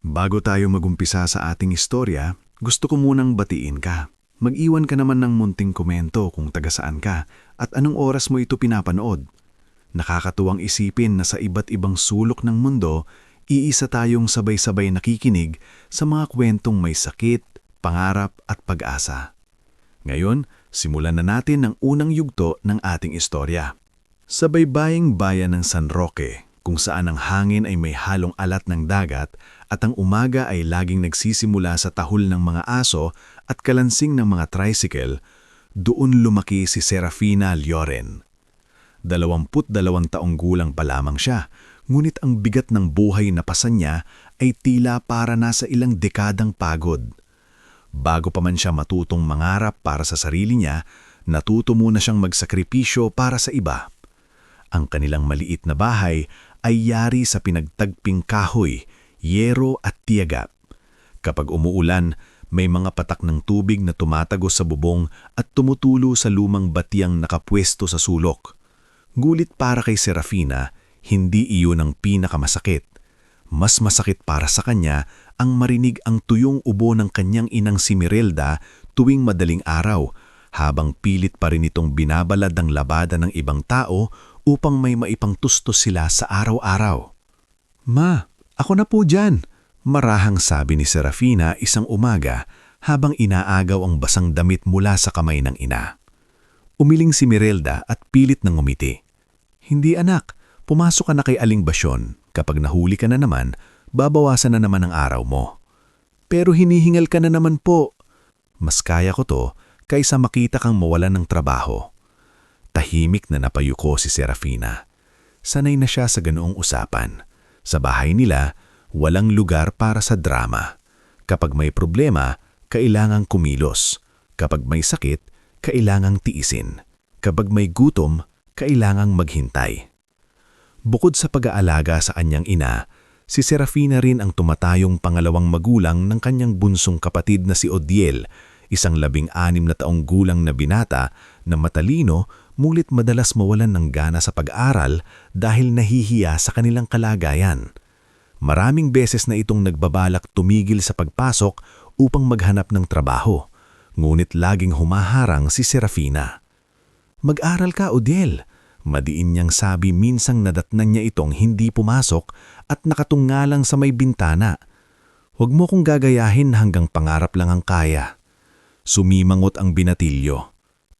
Bago tayo magumpisa sa ating istorya, gusto ko munang batiin ka. Mag-iwan ka naman ng munting komento kung taga saan ka at anong oras mo ito pinapanood. Nakakatuwang isipin na sa iba't ibang sulok ng mundo, iisa tayong sabay-sabay nakikinig sa mga kwentong may sakit, pangarap at pag-asa. Ngayon, simulan na natin ang unang yugto ng ating istorya. Sa baybaying bayan ng San Roque, kung saan ang hangin ay may halong alat ng dagat at ang umaga ay laging nagsisimula sa tahol ng mga aso at kalansing ng mga tricycle, doon lumaki si Serafina Lloren. 22 taong gulang pa lamang siya, ngunit ang bigat ng buhay na pasan niya ay tila para nasa ilang dekadang pagod. Bago pa man siya matutong mangarap para sa sarili niya, natuto muna siyang magsakripisyo para sa iba. Ang kanilang maliit na bahay ay yari sa pinagtagping kahoy, yero at tiyaga. Kapag umuulan, may mga patak ng tubig na tumatagos sa bubong at tumutulo sa lumang batyang nakapwesto sa sulok. Gulit para kay Serafina, hindi iyon ang pinakamasakit. Mas masakit para sa kanya ang marinig ang tuyong ubo ng kanyang inang si Mirelda tuwing madaling araw, habang pilit pa rin itong binabalad ang labada ng ibang tao upang may maipangtustos sila sa araw-araw. "Ma, ako na po dyan," marahang sabi ni Serafina isang umaga habang inaagaw ang basang damit mula sa kamay ng ina. Umiling si Mirelda at pilit nang ngumiti. "Hindi anak, pumasok ka na kay Aling Basyon. Kapag nahuli ka na naman, babawasan na naman ang araw mo." "Pero hinihingal ka na naman po." "Mas kaya ko to kaysa makita kang mawalan ng trabaho." Tahimik na napayuko si Serafina. Sanay na siya sa ganoong usapan. Sa bahay nila, walang lugar para sa drama. Kapag may problema, kailangang kumilos. Kapag may sakit, kailangang tiisin. Kapag may gutom, kailangang maghintay. Bukod sa pag-aalaga sa kanyang ina, si Serafina rin ang tumatayong pangalawang magulang ng kanyang bunsong kapatid na si Odiel, isang 16 na taong gulang na binata na matalino ngunit madalas mawalan ng gana sa pag-aral dahil nahihiya sa kanilang kalagayan. Maraming beses na itong nagbabalak tumigil sa pagpasok upang maghanap ng trabaho, ngunit laging humaharang si Serafina. "Mag-aral ka, Odiel," madiin niyang sabi minsang nadatnan niya itong hindi pumasok at nakatungalang sa may bintana. "Huwag mo kong gagayahin hanggang pangarap lang ang kaya." Sumimangot ang binatilyo.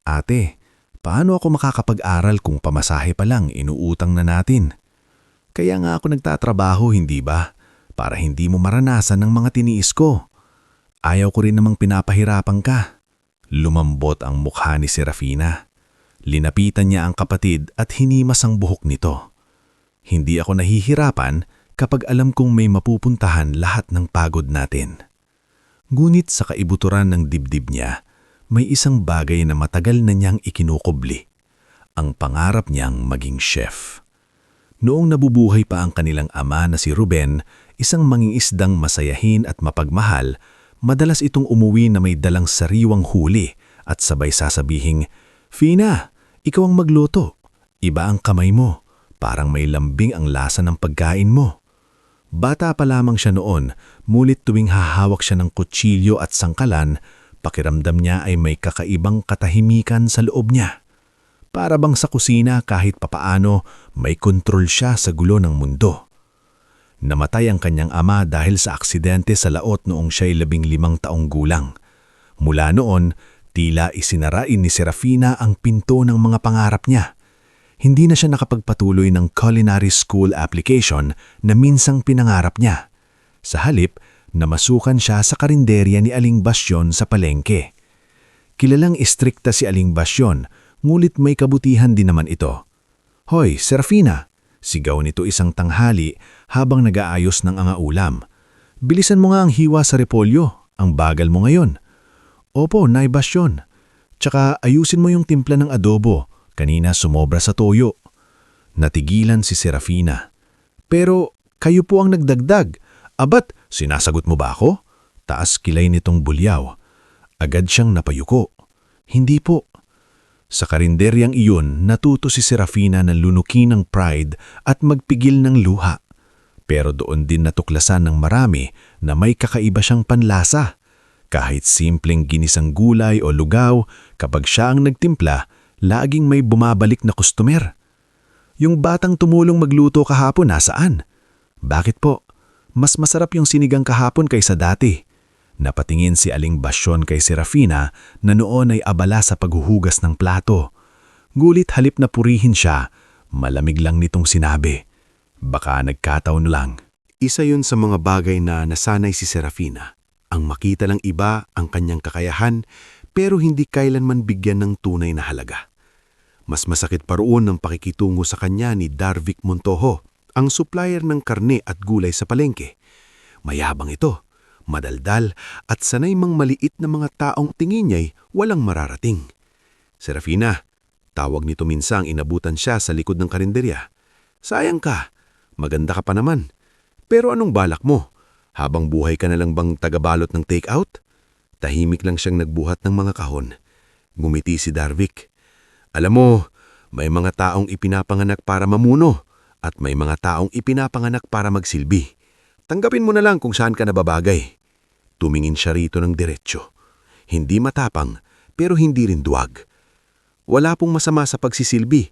"Ate, paano ako makakapag-aral kung pamasahe pa lang inuutang na natin? Kaya nga ako nagtatrabaho, hindi ba? Para hindi mo maranasan ng mga tiniis ko. Ayaw ko rin namang pinapahirapan ka." Lumambot ang mukha ni Serafina. Linapitan niya ang kapatid at hinimas ang buhok nito. "Hindi ako nahihirapan kapag alam kong may mapupuntahan lahat ng pagod natin." Ngunit sa kaibuturan ng dibdib niya, may isang bagay na matagal na niyang ikinukubli. Ang pangarap niyang maging chef. Noong nabubuhay pa ang kanilang ama na si Ruben, isang mangingisdang masayahin at mapagmahal, madalas itong umuwi na may dalang sariwang huli at sabay sasabihing, "Fina, ikaw ang magluto. Iba ang kamay mo. Parang may lambing ang lasa ng pagkain mo." Bata pa lamang siya noon, mulit tuwing hahawak siya ng kutsilyo at sangkalan, pakiramdam niya ay may kakaibang katahimikan sa loob niya. Para bang sa kusina kahit papaano may kontrol siya sa gulo ng mundo. Namatay ang kanyang ama dahil sa aksidente sa laot noong siya'y 15 taong gulang. Mula noon, tila isinarain ni Serafina ang pinto ng mga pangarap niya. Hindi na siya nakapagpatuloy ng culinary school application na minsang pinangarap niya. Sa halip, namasukan siya sa karinderya ni Aling Basyon sa palengke. Kilalang istrikta si Aling Basyon, ngulit may kabutihan din naman ito. "Hoy, Serafina!" sigaw nito isang tanghali habang nag-aayos ng angaulam. "Bilisan mo nga ang hiwa sa repolyo, ang bagal mo ngayon." "Opo, Nay Basyon. Tsaka ayusin mo yung timpla ng adobo. Kanina sumobra sa toyo." Natigilan si Serafina. "Pero kayo po ang nagdagdag. Abat, sinasagot mo ba ako?" Taas kilay nitong bulyaw. Agad siyang napayuko. "Hindi po." Sa karinderyang iyon, natuto si Serafina na lunukin ng pride at magpigil ng luha. Pero doon din natuklasan ng marami na may kakaiba siyang panlasa. Kahit simpleng ginisang gulay o lugaw, kapag siya ang nagtimpla, laging may bumabalik na kustomer. Yung batang tumulong magluto kahapon nasaan? Bakit po? Mas masarap yung sinigang kahapon kaysa dati. Napatingin si Aling Basyon kay Serafina na noon ay abala sa paghuhugas ng plato. Gulit halip na purihin siya, malamig lang nitong sinabi. Baka nagkataon lang. Isa yun sa mga bagay na nasanay si Serafina. Ang makita lang iba ang kanyang kakayahan pero hindi kailanman bigyan ng tunay na halaga. Mas masakit pa roon ang pakikitungo sa kanya ni Darvic Montojo, ang supplier ng karne at gulay sa palengke. Mayabang ito, madaldal at sanay mang maliit na mga taong tingin niya'y walang mararating. Serafina, tawag nito minsang inabutan siya sa likod ng karinderya. Sayang ka, maganda ka pa naman. Pero anong balak mo? Habang buhay ka na lang bang tagabalot ng take-out? Tahimik lang siyang nagbuhat ng mga kahon. Ngumiti si Darvic. Alam mo, may mga taong ipinapanganak para mamuno at may mga taong ipinapanganak para magsilbi. Tanggapin mo na lang kung saan ka nababagay. Tumingin siya rito ng diretsyo. Hindi matapang, pero hindi rin duwag. Wala pong masama sa pagsisilbi.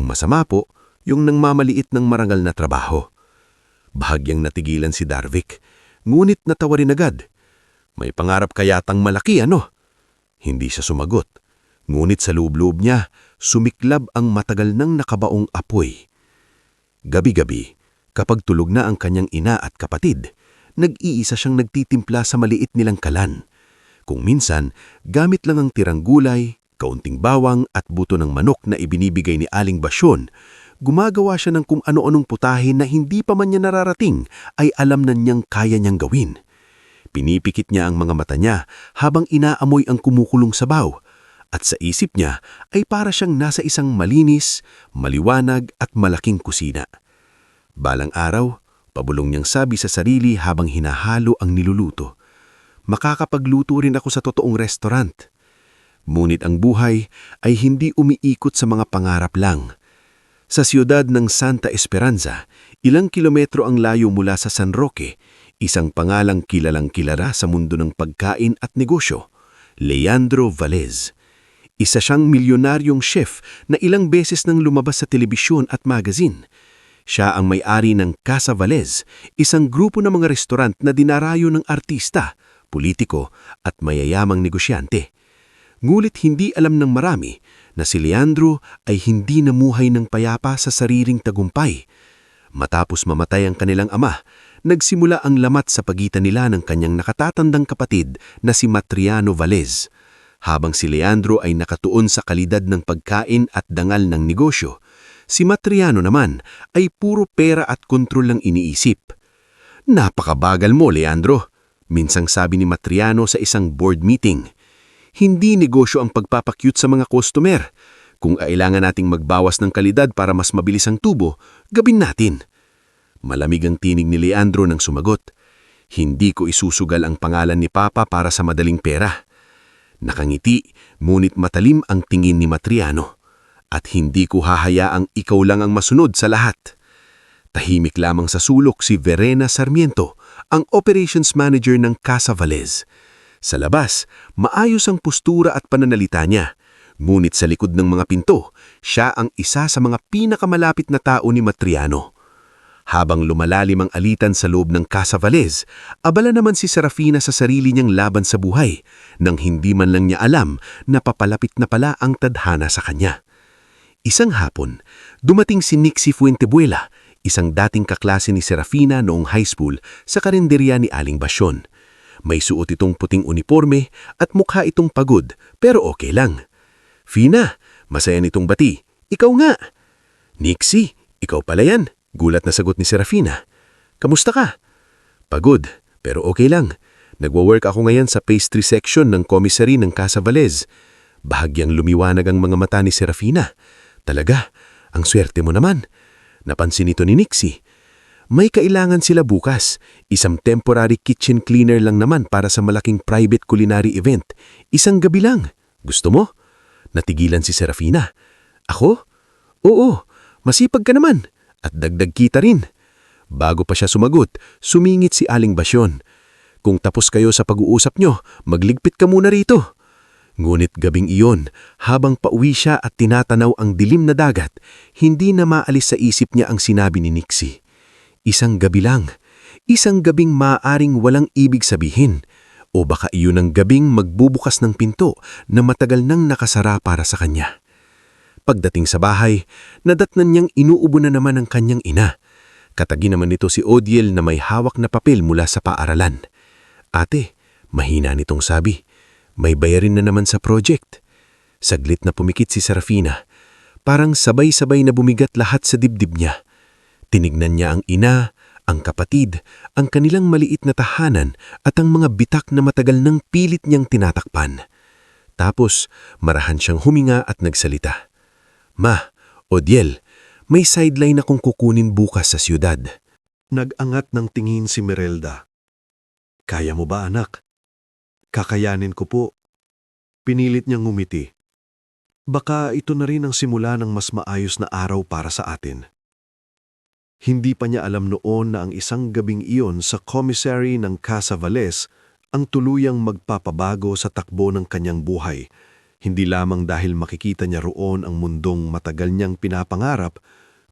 Ang masama po, yung nangmamaliit ng marangal na trabaho. Bahagyang natigilan si Darvic, ngunit natawa rin agad. May pangarap kayatang malaki, ano? Hindi siya sumagot. Ngunit sa loob-loob niya, sumiklab ang matagal nang nakabaong apoy. Gabi-gabi, kapag tulog na ang kanyang ina at kapatid, nag-iisa siyang nagtitimpla sa maliit nilang kalan. Kung minsan, gamit lang ang tirang gulay, kaunting bawang at buto ng manok na ibinibigay ni Aling Basyon, gumagawa siya ng kung ano-anong putahe na hindi pa man niya nararating ay alam na niyang kaya niyang gawin. Pinipikit niya ang mga mata niya habang inaamoy ang kumukulong sabaw. At sa isip niya ay para siyang nasa isang malinis, maliwanag at malaking kusina. Balang araw, pabulong niyang sabi sa sarili habang hinahalo ang niluluto. Makakapagluto rin ako sa totoong restaurant. Ngunit ang buhay ay hindi umiikot sa mga pangarap lang. Sa siyudad ng Santa Esperanza, ilang kilometro ang layo mula sa San Roque, isang pangalang kilalang-kilala sa mundo ng pagkain at negosyo, Leandro Velez. Isa siyang milyonaryong chef na ilang beses nang lumabas sa telebisyon at magazine. Siya ang may-ari ng Casa Velez, isang grupo ng mga restaurant na dinarayo ng artista, politiko at mayayamang negosyante. Ngulit hindi alam ng marami na si Leandro ay hindi namuhay ng payapa sa sariling tagumpay. Matapos mamatay ang kanilang ama, nagsimula ang lamat sa pagitan nila ng kanyang nakatatandang kapatid na si Matriano Velez. Habang si Leandro ay nakatuon sa kalidad ng pagkain at dangal ng negosyo, si Matriano naman ay puro pera at kontrol lang iniisip. Napakabagal mo, Leandro, minsang sabi ni Matriano sa isang board meeting. Hindi negosyo ang pagpapakyut sa mga customer. Kung kailangan nating magbawas ng kalidad para mas mabilis ang tubo, gawin natin. Malamig ang tinig ni Leandro nang sumagot. Hindi ko isusugal ang pangalan ni Papa para sa madaling pera. Nakangiti, ngunit matalim ang tingin ni Matriano. At hindi ko hahayaang ikaw lang ang masunod sa lahat. Tahimik lamang sa sulok si Verena Sarmiento, ang operations manager ng Casa Velez. Sa labas, maayos ang postura at pananalita niya. Ngunit sa likod ng mga pinto, siya ang isa sa mga pinakamalapit na tao ni Matriano. Habang lumalalim ang alitan sa loob ng Casa Velez, abala naman si Serafina sa sarili niyang laban sa buhay, nang hindi man lang niya alam na papalapit na pala ang tadhana sa kanya. Isang hapon, dumating si Nixie Fuentebuela, isang dating kaklase ni Serafina noong high school sa karinderya ni Aling Basyon. May suot itong puting uniforme at mukha itong pagod, pero okay lang. Fina, masaya nitong bati. Ikaw nga. Nixie, ikaw pala yan. Gulat na sagot ni Serafina. Kamusta ka? Pagod, pero okay lang. Nagwo-work ako ngayon sa pastry section ng commissary ng Casa Velez. Bahagyang lumiwanag ang mga mata ni Serafina. Talaga, ang swerte mo naman. Napansin ito ni Nixie. May kailangan sila bukas. Isang temporary kitchen cleaner lang naman para sa malaking private culinary event. Isang gabi lang. Gusto mo? Natigilan si Serafina. Ako? Oo, masipag ka naman. At dagdag kita rin. Bago pa siya sumagot, sumingit si Aling Basyon. Kung tapos kayo sa pag-uusap nyo, magligpit ka muna rito. Ngunit gabing iyon, habang pauwi siya at tinatanaw ang dilim na dagat, hindi na maalis sa isip niya ang sinabi ni Nixie. Isang gabi lang. Isang gabing maaaring walang ibig sabihin. O baka iyon ang gabing magbubukas ng pinto na matagal nang nakasara para sa kanya. Pagdating sa bahay, nadatnan niyang inuubo na naman ang kanyang ina. Katagi naman nito si Odiel na may hawak na papel mula sa paaralan. Ate, mahina nitong sabi, may bayarin na naman sa project. Saglit na pumikit si Serafina. Parang sabay-sabay na bumigat lahat sa dibdib niya. Tinignan niya ang ina, ang kapatid, ang kanilang maliit na tahanan at ang mga bitak na matagal nang pilit niyang tinatakpan. Tapos, marahan siyang huminga at nagsalita. Ma, Odiel, may sideline akong kukunin bukas sa siyudad. Nag-angat ng tingin si Merelda. Kaya mo ba, anak? Kakayanin ko po. Pinilit niyang ngumiti. Baka ito na rin ang simula ng mas maayos na araw para sa atin. Hindi pa niya alam noon na ang isang gabing iyon sa commissary ng Casa Valles ang tuluyang magpapabago sa takbo ng kanyang buhay. Hindi lamang dahil makikita niya roon ang mundong matagal niyang pinapangarap,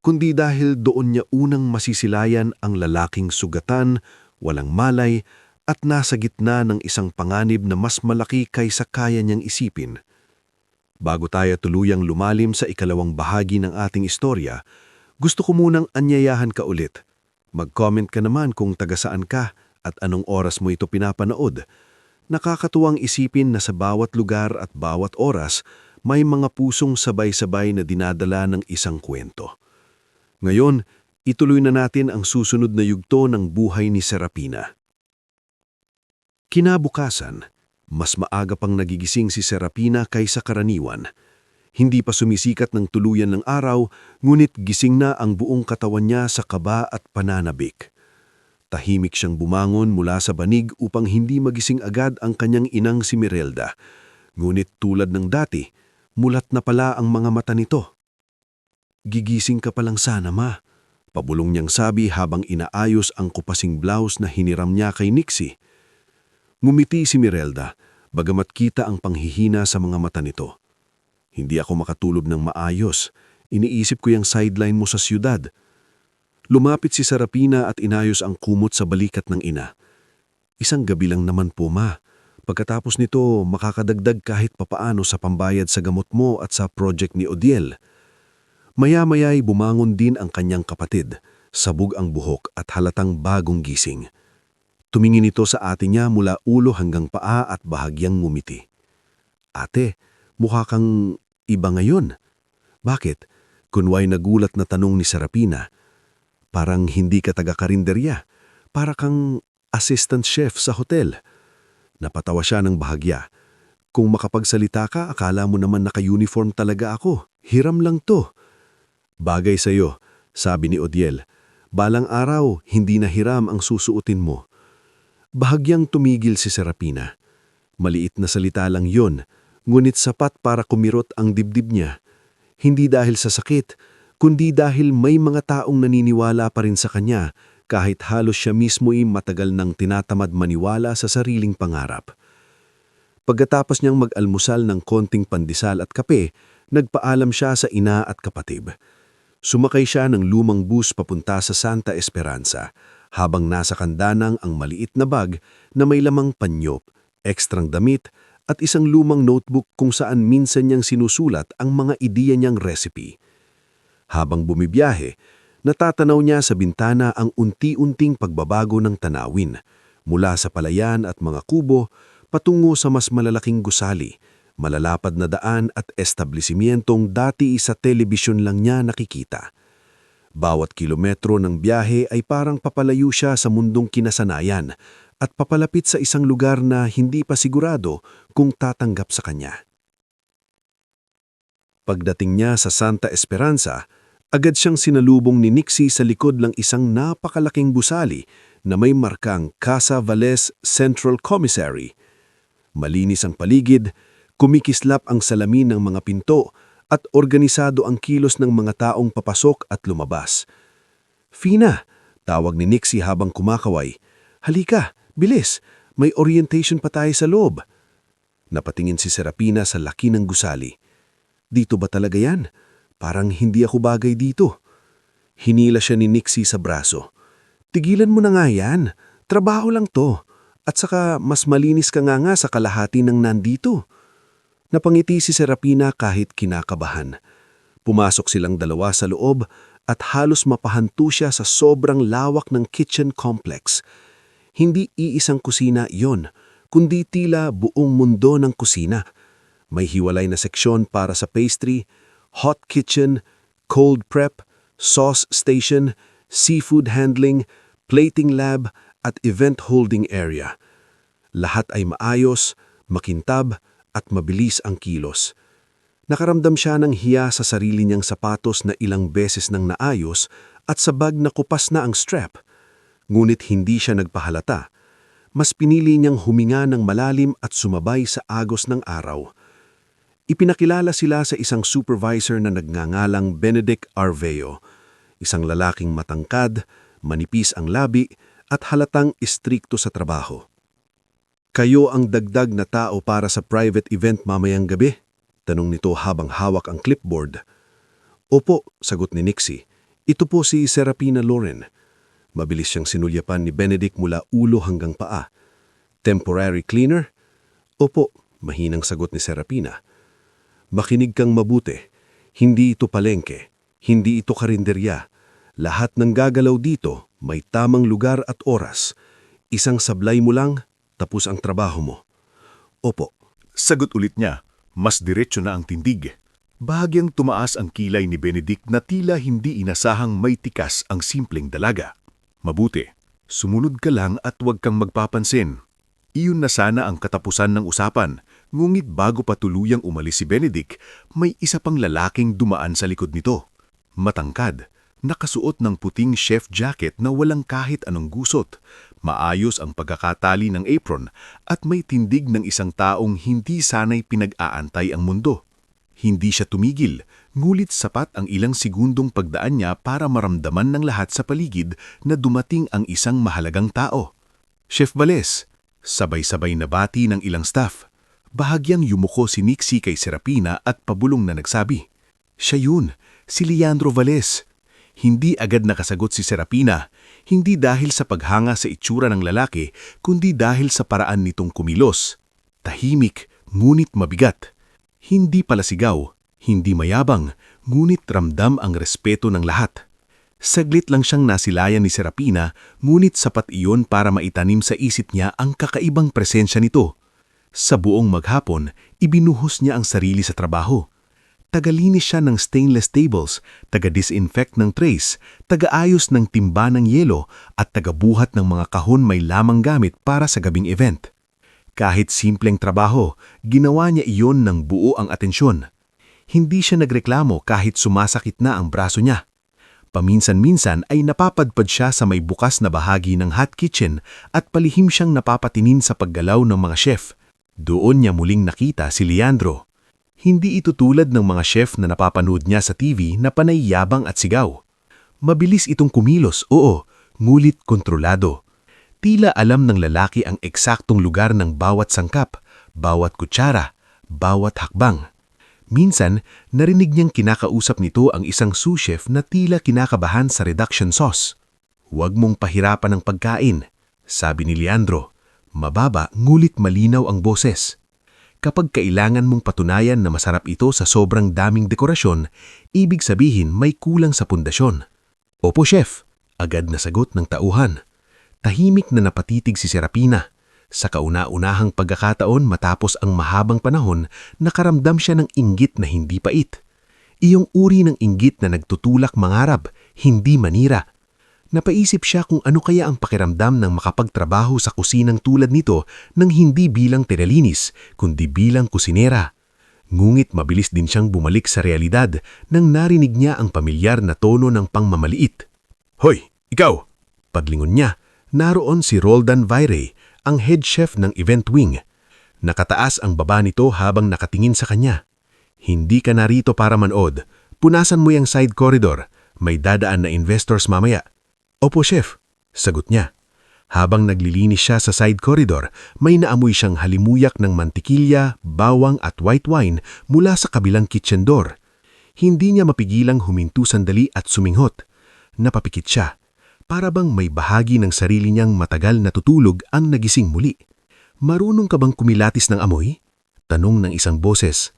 kundi dahil doon niya unang masisilayan ang lalaking sugatan, walang malay, at nasa gitna ng isang panganib na mas malaki kaysa kaya niyang isipin. Bago tayo tuluyang lumalim sa ikalawang bahagi ng ating istorya, gusto ko munang anyayahan ka ulit. Mag-comment ka naman kung taga saan ka at anong oras mo ito pinapanood. Nakakatuwang isipin na sa bawat lugar at bawat oras, may mga pusong sabay-sabay na dinadala ng isang kwento. Ngayon, ituloy na natin ang susunod na yugto ng buhay ni Serapina. Kinabukasan, mas maaga pang nagigising si Serapina kaysa karaniwan. Hindi pa sumisikat ng tuluyan ng araw, ngunit gising na ang buong katawan niya sa kaba at pananabik. Tahimik siyang bumangon mula sa banig upang hindi magising agad ang kanyang inang si Merelda. Ngunit tulad ng dati, mulat na pala ang mga mata nito. Gigising ka pa lang sana, ma. Pabulong niyang sabi habang inaayos ang kupasing blouse na hiniram niya kay Nixie. Ngumiti si Merelda, bagamat kita ang panghihina sa mga mata nito. Hindi ako makatulog ng maayos. Iniisip ko yung sideline mo sa siyudad. Lumapit si Serapina at inayos ang kumot sa balikat ng ina. Isang gabi lang naman po, ma. Pagkatapos nito, makakadagdag kahit papaano sa pambayad sa gamot mo at sa project ni Odiel. Maya-maya'y bumangon din ang kanyang kapatid. Sabog ang buhok at halatang bagong gising. Tumingin ito sa ate niya mula ulo hanggang paa at bahagyang ngumiti. Ate, mukha kang iba ngayon. Bakit? Kunway nagulat na tanong ni Serapina. Parang hindi ka taga-karinderya. Para kang assistant chef sa hotel. Napatawa siya ng bahagya. Kung makapagsalita ka, akala mo naman naka-uniform talaga ako. Hiram lang to. Bagay sa'yo, sabi ni Odiel. Balang araw, hindi na hiram ang susuotin mo. Bahagyang tumigil si Serapina. Maliit na salita lang yon, ngunit sapat para kumirot ang dibdib niya. Hindi dahil sa sakit, kundi dahil may mga taong naniniwala pa rin sa kanya kahit halos siya mismo'y matagal nang tinatamad maniwala sa sariling pangarap. Pagkatapos niyang mag-almusal ng konting pandesal at kape, nagpaalam siya sa ina at kapatid. Sumakay siya ng lumang bus papunta sa Santa Esperanza, habang nasa kandanang ang maliit na bag na may lamang panyo, ekstrang damit at isang lumang notebook kung saan minsan niyang sinusulat ang mga ideya niyang recipe. Habang bumibiyahe, natatanaw niya sa bintana ang unti-unting pagbabago ng tanawin, mula sa palayan at mga kubo patungo sa mas malalaking gusali, malalapad na daan at establisimentong dati sa telebisyon lang niya nakikita. Bawat kilometro ng biyahe ay parang papalayo siya sa mundong kinasanayan at papalapit sa isang lugar na hindi pa sigurado kung tatanggap sa kanya. Pagdating niya sa Santa Esperanza, agad siyang sinalubong ni Nixie sa likod ng isang napakalaking gusali na may markang Casa Valles Central Commissary. Malinis ang paligid, Kumikislap ang salamin ng mga pinto at organisado ang kilos ng mga taong papasok at lumabas. "Fina," tawag ni Nixie habang kumakaway. "Halika, bilis, may orientation pa tayo sa loob." Napatingin si Serapina sa laki ng gusali. "Dito ba talaga yan? Parang hindi ako bagay dito." Hinila siya ni Nixie sa braso. "Tigilan mo na nga yan. Trabaho lang to. At saka mas malinis ka nga sa kalahati ng nandito." Napangiti si Serapina kahit kinakabahan. Pumasok silang dalawa sa loob at halos mapahantu siya sa sobrang lawak ng kitchen complex. Hindi iisang kusina iyon, kundi tila buong mundo ng kusina. May hiwalay na seksyon para sa pastry, hot kitchen, cold prep, sauce station, seafood handling, plating lab at event holding area. Lahat ay maayos, makintab at mabilis ang kilos. Nakaramdam siya ng hiya sa sarili niyang sapatos na ilang beses nang naayos at sa bag na kupas na ang strap. Ngunit hindi siya nagpahalata. Mas pinili niyang huminga ng malalim at sumabay sa agos ng araw. Ipinakilala sila sa isang supervisor na nagngangalang Benedict Arveo, isang lalaking matangkad, manipis ang labi at halatang istrikto sa trabaho. "Kayo ang dagdag na tao para sa private event mamayang gabi?" tanong nito habang hawak ang clipboard. "Opo," sagot ni Nixie. "Ito po si Serapina Loren." Mabilis siyang sinulyapan ni Benedict mula ulo hanggang paa. "Temporary cleaner?" "Opo," mahinang sagot ni Serapina. "Makinig kang mabuti. Hindi ito palengke. Hindi ito karinderya. Lahat ng gagalaw dito may tamang lugar at oras. Isang sablay mo lang, tapos ang trabaho mo." "Opo." Sagot ulit niya, mas diretsyo na ang tindig. Bahagyang tumaas ang kilay ni Benedict na tila hindi inasahang may tikas ang simpleng dalaga. "Mabuti, sumunod ka lang at huwag kang magpapansin." Iyon na sana ang katapusan ng usapan, ngunit bago pa tuluyang umalis si Benedict, may isa pang lalaking dumaan sa likod nito. Matangkad, nakasuot ng puting chef jacket na walang kahit anong gusot, maayos ang pagkakatali ng apron at may tindig ng isang taong hindi sanay pinag-aantay ang mundo. Hindi siya tumigil, ngulit sapat ang ilang segundong pagdaan niya para maramdaman ng lahat sa paligid na dumating ang isang mahalagang tao. "Chef Vales," sabay-sabay na bati ng ilang staff. Bahagyang yumuko si Nixie kay Serapina at pabulong na nagsabi, "Siya yun, si Leandro Vales." Hindi agad nakasagot si Serapina, hindi dahil sa paghanga sa itsura ng lalaki, kundi dahil sa paraan nitong kumilos. Tahimik, ngunit mabigat. Hindi pala sigaw, hindi mayabang, ngunit ramdam ang respeto ng lahat. Saglit lang siyang nasilayan ni Serapina, ngunit sapat iyon para maitanim sa isip niya ang kakaibang presensya nito. Sa buong maghapon, ibinuhos niya ang sarili sa trabaho. Tagalinis siya ng stainless tables, taga-disinfect ng trays, taga-ayos ng timba ng yelo at tagabuhat ng mga kahon may lamang gamit para sa gabing event. Kahit simpleng trabaho, ginawa niya iyon ng buo ang atensyon. Hindi siya nagreklamo kahit sumasakit na ang braso niya. Paminsan-minsan ay napapadpad siya sa may bukas na bahagi ng hot kitchen at palihim siyang napapatinin sa paggalaw ng mga chef. Doon niya muling nakita si Leandro. Hindi ito tulad ng mga chef na napapanood niya sa TV na panay yabang at sigaw. Mabilis itong kumilos, oo, ngulit kontrolado. Tila alam ng lalaki ang eksaktong lugar ng bawat sangkap, bawat kutsara, bawat hakbang. Minsan, narinig niyang kinakausap nito ang isang sous chef na tila kinakabahan sa reduction sauce. "Huwag mong pahirapan ng pagkain," sabi ni Leandro. Mababa ngulit malinaw ang boses. Kapag kailangan mong patunayan na masarap ito sa sobrang daming dekorasyon, ibig sabihin may kulang sa pundasyon. "Opo, chef," agad na sagot ng tauhan. Tahimik na napatitig si Serapina. Sa kauna-unahang pagkakataon matapos ang mahabang panahon, nakaramdam siya ng inggit na hindi pait. Iyong uri ng inggit na nagtutulak mangarap, hindi manira. Napaisip siya kung ano kaya ang pakiramdam ng makapagtrabaho sa kusinang tulad nito nang hindi bilang teralinis, kundi bilang kusinera. Ngunit mabilis din siyang bumalik sa realidad nang narinig niya ang pamilyar na tono ng pangmamaliit. "Hoy, ikaw!" Paglingon niya, naroon si Roldan Vaire, ang head chef ng event wing. Nakataas ang baba nito habang nakatingin sa kanya. Hindi ka narito para manood. Punasan mo yung side corridor. May dadaan na investors mamaya. Opo, chef. Sagot niya. Habang naglilinis siya sa side corridor, may naamoy siyang halimuyak ng mantikilya, bawang at white wine mula sa kabilang kitchen door. Hindi niya mapigilang huminto sandali at suminghot. Napapikit siya. Para bang may bahagi ng sarili niyang matagal na tutulog ang nagising muli. Marunong ka bang kumilatis ng amoy? Tanong ng isang boses.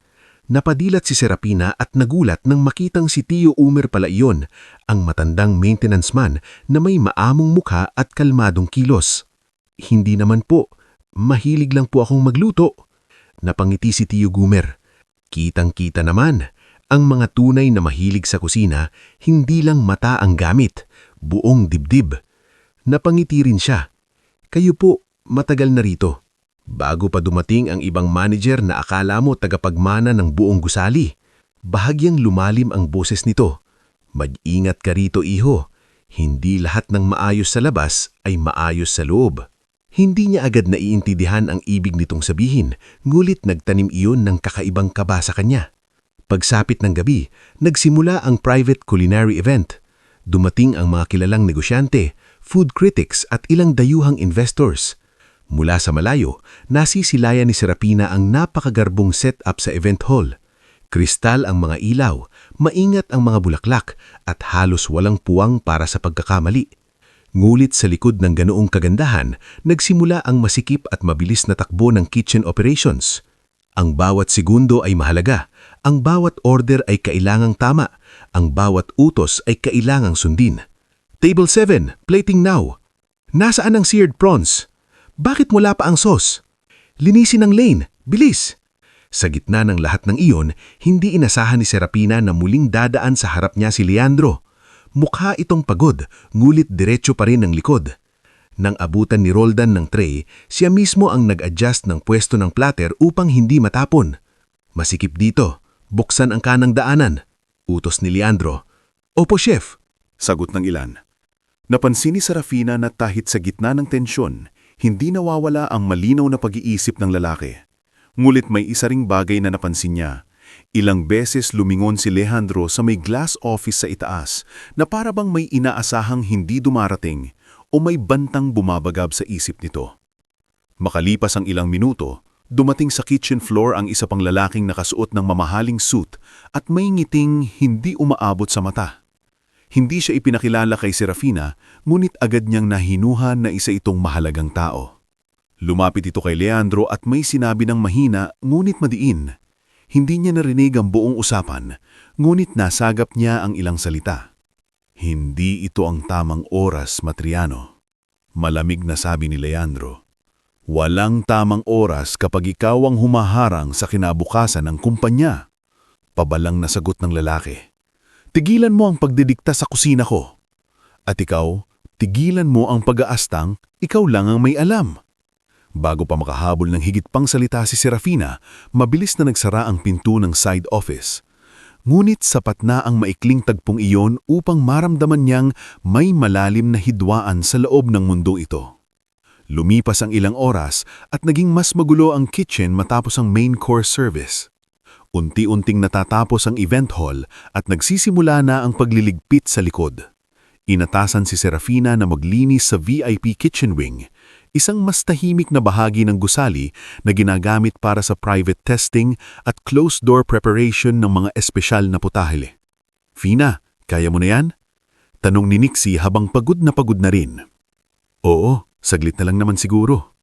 Napadilat si Serapina at nagulat nang makitang si Tio Umer pala iyon, ang matandang maintenance man na may maamong mukha at kalmadong kilos. Hindi naman po, mahilig lang po akong magluto. Napangiti si Tio Gumer. Kitang-kita naman, ang mga tunay na mahilig sa kusina, hindi lang mata ang gamit, buong dibdib. Napangiti rin siya. Kayo po, matagal na rito. Bago pa dumating ang ibang manager na akala mo tagapagmana ng buong gusali. Bahagyang lumalim ang boses nito. Mag-ingat ka rito, iho. Hindi lahat ng maayos sa labas ay maayos sa loob. Hindi niya agad naiintindihan ang ibig nitong sabihin, ngulit nagtanim iyon ng kakaibang kaba sa kanya. Pagsapit ng gabi, nagsimula ang private culinary event. Dumating ang mga kilalang negosyante, food critics at ilang dayuhang investors. Mula sa malayo, nasisilayan ni Serapina ang napakagarbong setup sa event hall. Kristal ang mga ilaw, maingat ang mga bulaklak at halos walang puwang para sa pagkakamali. Ngulit sa likod ng ganoong kagandahan, nagsimula ang masikip at mabilis na takbo ng kitchen operations. Ang bawat segundo ay mahalaga, ang bawat order ay kailangang tama, ang bawat utos ay kailangang sundin. Table 7, plating now. Nasaan ang seared prawns? Bakit wala pa ang sauce? Linisin ang lane, bilis! Sa gitna ng lahat ng iyon, hindi inasahan ni Serapina na muling dadaan sa harap niya si Leandro. Mukha itong pagod, ngulit diretso pa rin ang likod. Nang abutan ni Roldan ng tray, siya mismo ang nag-adjust ng pwesto ng platter upang hindi matapon. Masikip dito, buksan ang kanang daanan. Utos ni Leandro. Opo, chef. Sagot ng ilan. Napansin ni Serafina na kahit sa gitna ng tensyon, hindi nawawala ang malinaw na pag-iisip ng lalaki. Ngulit may isa ring bagay na napansin niya. Ilang beses lumingon si Leandro sa may glass office sa itaas na para bang may inaasahang hindi dumarating o may bantang bumabagab sa isip nito. Makalipas ang ilang minuto, dumating sa kitchen floor ang isa pang lalaking nakasuot ng mamahaling suit at may ngiting hindi umaabot sa mata. Hindi siya ipinakilala kay Serafina, ngunit agad niyang nahinuhan na isa itong mahalagang tao. Lumapit ito kay Leandro at may sinabi ng mahina ngunit madiin. Hindi niya narinig ang buong usapan, ngunit nasagap niya ang ilang salita. Hindi ito ang tamang oras, Matriano. Malamig na sabi ni Leandro. Walang tamang oras kapag ikaw ang humaharang sa kinabukasan ng kumpanya. Pabalang na sagot ng lalaki. Tigilan mo ang pagdidikta sa kusina ko. At ikaw, tigilan mo ang pag-aastang ikaw lang ang may alam. Bago pa makahabol ng higit pang salita si Serafina, mabilis na nagsara ang pinto ng side office. Ngunit sapat na ang maikling tagpong iyon upang maramdaman niyang may malalim na hidwaan sa loob ng mundo ito. Lumipas ang ilang oras at naging mas magulo ang kitchen matapos ang main course service. Unti-unting natatapos ang event hall at nagsisimula na ang pagliligpit sa likod. Inatasan si Serafina na maglinis sa VIP kitchen wing, isang mas tahimik na bahagi ng gusali na ginagamit para sa private testing at closed-door preparation ng mga espesyal na putahele. Fina, kaya mo na yan? Tanong ni Nixie habang pagod na rin. Oo, saglit na lang naman siguro.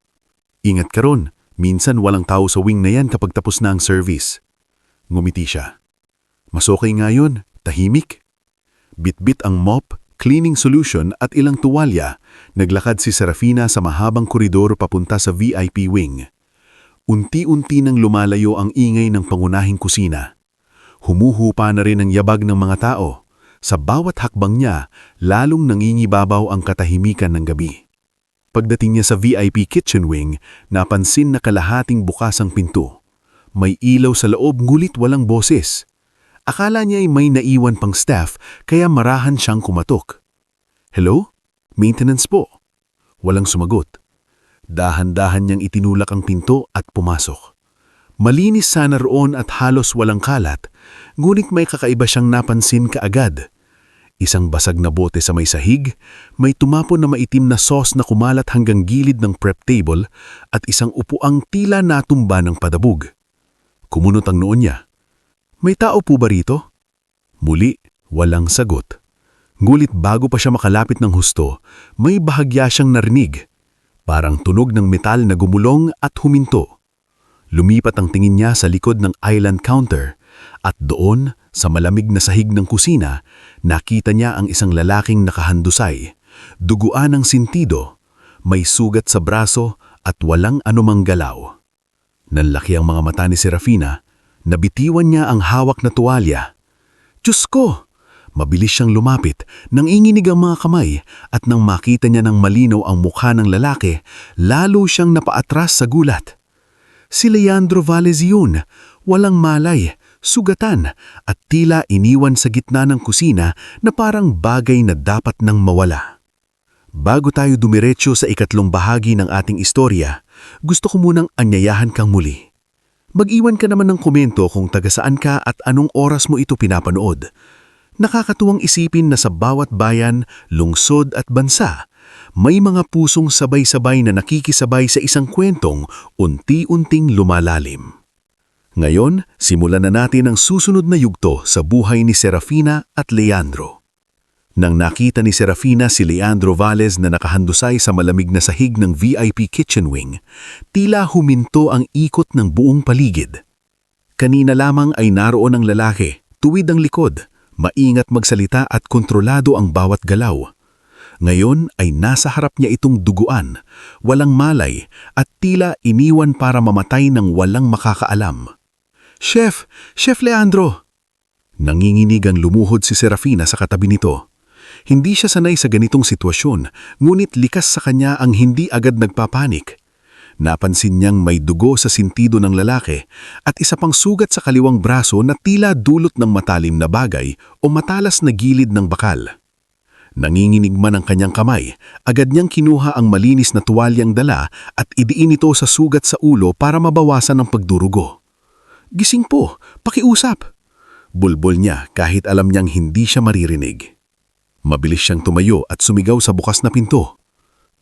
Ingat ka ron, minsan walang tao sa wing na yan kapag tapos na ang service. Ngumiti siya. Mas okay nga yun, tahimik. Bitbit ang mop, cleaning solution at ilang tuwalya, naglakad si Serafina sa mahabang koridor papunta sa VIP wing. Unti-unti nang lumalayo ang ingay ng pangunahing kusina. Humuhupa na rin ang yabag ng mga tao. Sa bawat hakbang niya, lalong nangingibabaw ang katahimikan ng gabi. Pagdating niya sa VIP kitchen wing, napansin na kalahating bukas ang pinto. May ilaw sa loob ngulit walang boses. Akala niya ay may naiwan pang staff kaya marahan siyang kumatok. Hello? Maintenance po. Walang sumagot. Dahan-dahan niyang itinulak ang pinto at pumasok. Malinis sana roon at halos walang kalat, ngunit may kakaiba siyang napansin kaagad. Isang basag na bote sa may sahig, may tumapon na maitim na sauce na kumalat hanggang gilid ng prep table at isang upuang tila natumba ng padabog. Kumunot ang noon niya. May tao po ba rito? Muli, walang sagot. Ngulit bago pa siya makalapit ng husto, may bahagya siyang narinig. Parang tunog ng metal na gumulong at huminto. Lumipat ang tingin niya sa likod ng island counter at doon, sa malamig na sahig ng kusina, nakita niya ang isang lalaking nakahandusay, duguan ng sintido, may sugat sa braso at walang anumang galaw. Nanlaki ang mga mata ni Serafina, nabitiwan niya ang hawak na tuwalya. Diyos ko! Mabilis siyang lumapit, nanginginig ang mga kamay at nang makita niya ng malinaw ang mukha ng lalaki, lalo siyang napaatras sa gulat. Si Leandro Valles yun, walang malay, sugatan at tila iniwan sa gitna ng kusina na parang bagay na dapat nang mawala. Bago tayo dumiretso sa ikatlong bahagi ng ating istorya, gusto ko munang anyayahan kang muli. Mag-iwan ka naman ng komento kung taga saan ka at anong oras mo ito pinapanood. Nakakatuwang isipin na sa bawat bayan, lungsod at bansa, may mga pusong sabay-sabay na nakikisabay sa isang kwentong unti-unting lumalalim. Ngayon, simulan na natin ang susunod na yugto sa buhay ni Serafina at Leandro. Nang nakita ni Serafina si Leandro Valles na nakahandusay sa malamig na sahig ng VIP kitchen wing, tila huminto ang ikot ng buong paligid. Kanina lamang ay naroon ang lalaki, tuwid ang likod, maingat magsalita at kontrolado ang bawat galaw. Ngayon ay nasa harap niya itong duguan, walang malay at tila iniwan para mamatay ng walang makakaalam. Chef! Chef Leandro! Nanginginig ang lumuhod si Serafina sa katabi nito. Hindi siya sanay sa ganitong sitwasyon, ngunit likas sa kanya ang hindi agad nagpapanik. Napansin niyang may dugo sa sintido ng lalaki at isa pang sugat sa kaliwang braso na tila dulot ng matalim na bagay o matalas na gilid ng bakal. Nanginginig man ang kanyang kamay, agad niyang kinuha ang malinis na tuwalyang dala at idiin ito sa sugat sa ulo para mabawasan ang pagdurugo. Gising po, pakiusap. Bulbol niya kahit alam niyang hindi siya maririnig. Mabilis siyang tumayo at sumigaw sa bukas na pinto.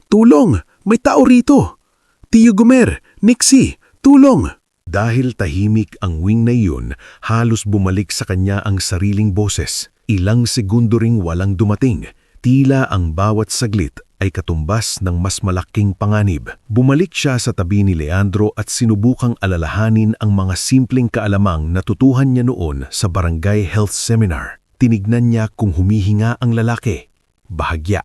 Tulong! May tao rito! Tio Gumer! Nixie! Tulong! Dahil tahimik ang wing na iyon, halos bumalik sa kanya ang sariling boses. Ilang segundo ring walang dumating. Tila ang bawat saglit ay katumbas ng mas malaking panganib. Bumalik siya sa tabi ni Leandro at sinubukang alalahanin ang mga simpleng kaalamang natutuhan niya noon sa barangay health seminar. Tinignan niya kung humihinga ang lalaki. Bahagya.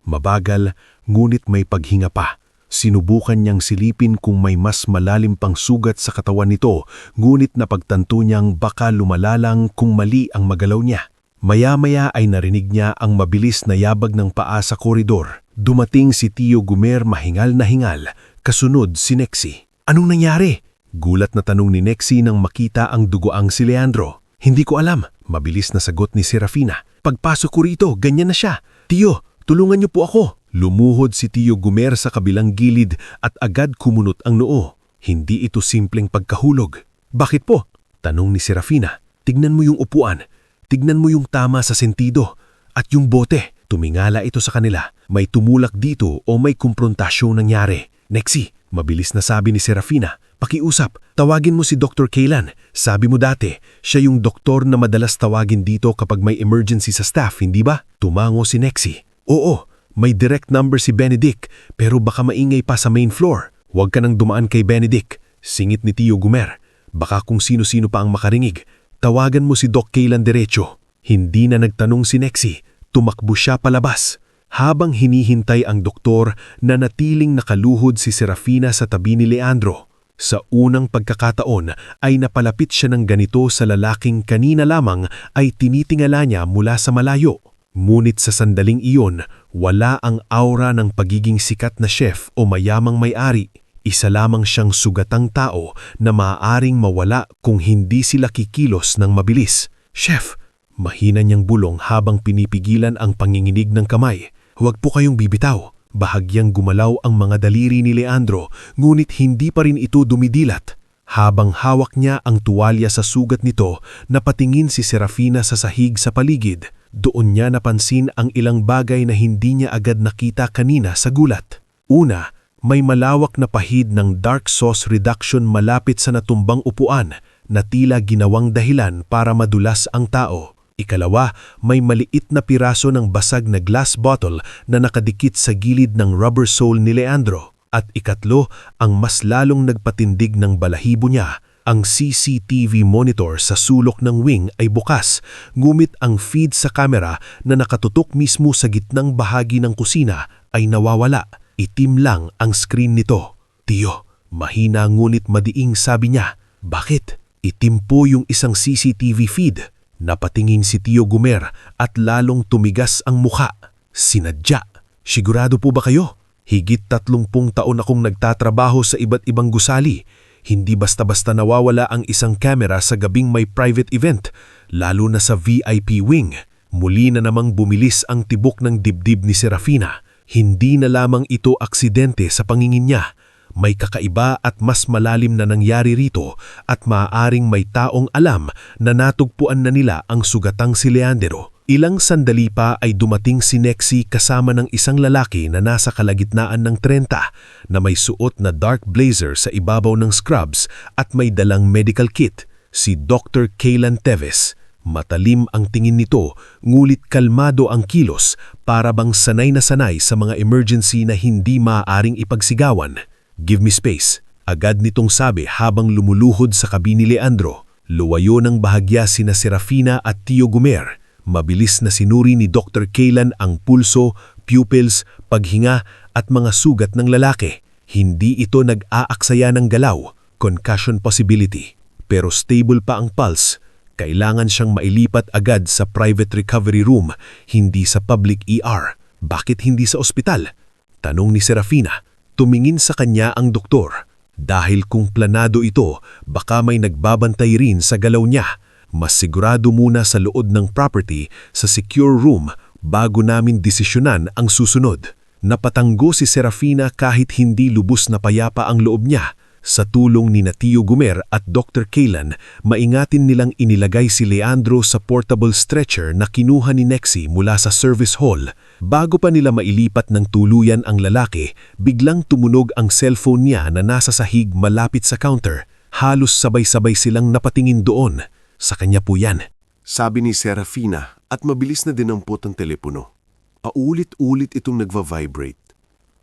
Mabagal, ngunit may paghinga pa. Sinubukan niyang silipin kung may mas malalim pang sugat sa katawan nito, ngunit napagtanto niyang baka lumalalang kung mali ang magalaw niya. Maya-maya ay narinig niya ang mabilis na yabag ng paa sa koridor. Dumating si Tio Gumer mahingal na hingal, kasunod si Nexie. Anong nangyari? Gulat na tanong ni Nexie nang makita ang dugoang si Leandro. Hindi ko alam, mabilis na sagot ni Serafina. Pagpasok ko rito, ganyan na siya. Tio, tulungan niyo po ako. Lumuhod si Tio Gumer sa kabilang gilid at agad kumunot ang noo. Hindi ito simpleng pagkahulog. Bakit po? Tanong ni Serafina. Tignan mo yung upuan. Tignan mo yung tama sa sentido. At yung bote. Tumingala ito sa kanila. May tumulak dito o may kumprontasyong nangyari. Nexie, mabilis na sabi ni Serafina. Pakiusap, tawagin mo si Dr. Kaylan. Sabi mo dati, siya yung doktor na madalas tawagin dito kapag may emergency sa staff, hindi ba? Tumango si Nexie. Oo, may direct number si Benedict, pero baka maingay pa sa main floor. Huwag ka nang dumaan kay Benedict. Singit ni Tio Gumer. Baka kung sino-sino pa ang makaringig. Tawagan mo si Doc Kaylan diretso. Hindi na nagtanong si Nexie. Tumakbo siya palabas. Habang hinihintay ang doktor, nanatiling nakaluhod si Serafina sa tabi ni Leandro. Sa unang pagkakataon ay napalapit siya ng ganito sa lalaking kanina lamang ay tinitingala niya mula sa malayo. Ngunit sa sandaling iyon, wala ang aura ng pagiging sikat na chef o mayamang may-ari. Isa lamang siyang sugatang tao na maaaring mawala kung hindi sila kikilos ng mabilis. Chef, mahina niyang bulong habang pinipigilan ang panginginig ng kamay. Huwag po kayong bibitaw. Bahagyang gumalaw ang mga daliri ni Leandro, ngunit hindi pa rin ito dumidilat. Habang hawak niya ang tuwalya sa sugat nito, napatingin si Serafina sa sahig sa paligid. Doon niya napansin ang ilang bagay na hindi niya agad nakita kanina sa gulat. Una, may malawak na pahid ng dark sauce reduction malapit sa natumbang upuan na tila ginawang dahilan para madulas ang tao. Ikalawa, may maliit na piraso ng basag na glass bottle na nakadikit sa gilid ng rubber sole ni Leandro. At ikatlo, ang mas lalong nagpatindig ng balahibo niya, ang CCTV monitor sa sulok ng wing ay bukas, ngumit ang feed sa kamera na nakatutok mismo sa gitnang bahagi ng kusina ay nawawala. Itim lang ang screen nito. Tiyo, mahina ngunit madiing sabi niya. Bakit? Itim po yung isang CCTV feed. Napatingin si Tio Gumer at lalong tumigas ang mukha. Sinadya. Sigurado po ba kayo? Higit 30 taon akong nagtatrabaho sa iba't ibang gusali. Hindi basta-basta nawawala ang isang kamera sa gabing may private event, lalo na sa VIP wing. Muli na namang bumilis ang tibok ng dibdib ni Serafina. Hindi na lamang ito aksidente sa pangingin niya. May kakaiba at mas malalim na nangyari rito at maaaring may taong alam na natugpuan na nila ang sugatang si Leandro. Ilang sandali pa ay dumating si Nexie kasama ng isang lalaki na nasa kalagitnaan ng 30 na may suot na dark blazer sa ibabaw ng scrubs at may dalang medical kit, si Dr. Kaylan Teves. Matalim ang tingin nito, ngulit kalmado ang kilos para bang sanay na sanay sa mga emergency na hindi maaaring ipagsigawan. Give me space, agad nitong sabi habang lumuluhod sa kabi ni Leandro. Luwayo ng bahagya sina Serafina at Tio Gumer. Mabilis na sinuri ni Dr. Kaylan ang pulso, pupils, paghinga at mga sugat ng lalaki. Hindi ito nag-aaksaya ng galaw, concussion possibility. Pero stable pa ang pulse. Kailangan siyang mailipat agad sa private recovery room, hindi sa public ER. Bakit hindi sa ospital? Tanong ni Serafina. Tumingin sa kanya ang doktor. Dahil kung planado ito, baka may nagbabantay rin sa galaw niya. Mas sigurado muna sa loob ng property sa secure room bago namin desisyonan ang susunod. Napatanggo si Serafina kahit hindi lubos na payapa ang loob niya. Sa tulong ni Tio Gumer at Dr. Kaylan, maingatin nilang inilagay si Leandro sa portable stretcher na kinuha ni Nexie mula sa service hall. Bago pa nila mailipat ng tuluyan ang lalaki, biglang tumunog ang cellphone niya na nasa sahig malapit sa counter. Halos sabay-sabay silang napatingin doon. Sa kanya po yan. Sabi ni Serafina at mabilis na dinampot ang telepono. Paulit-ulit itong nagva-vibrate.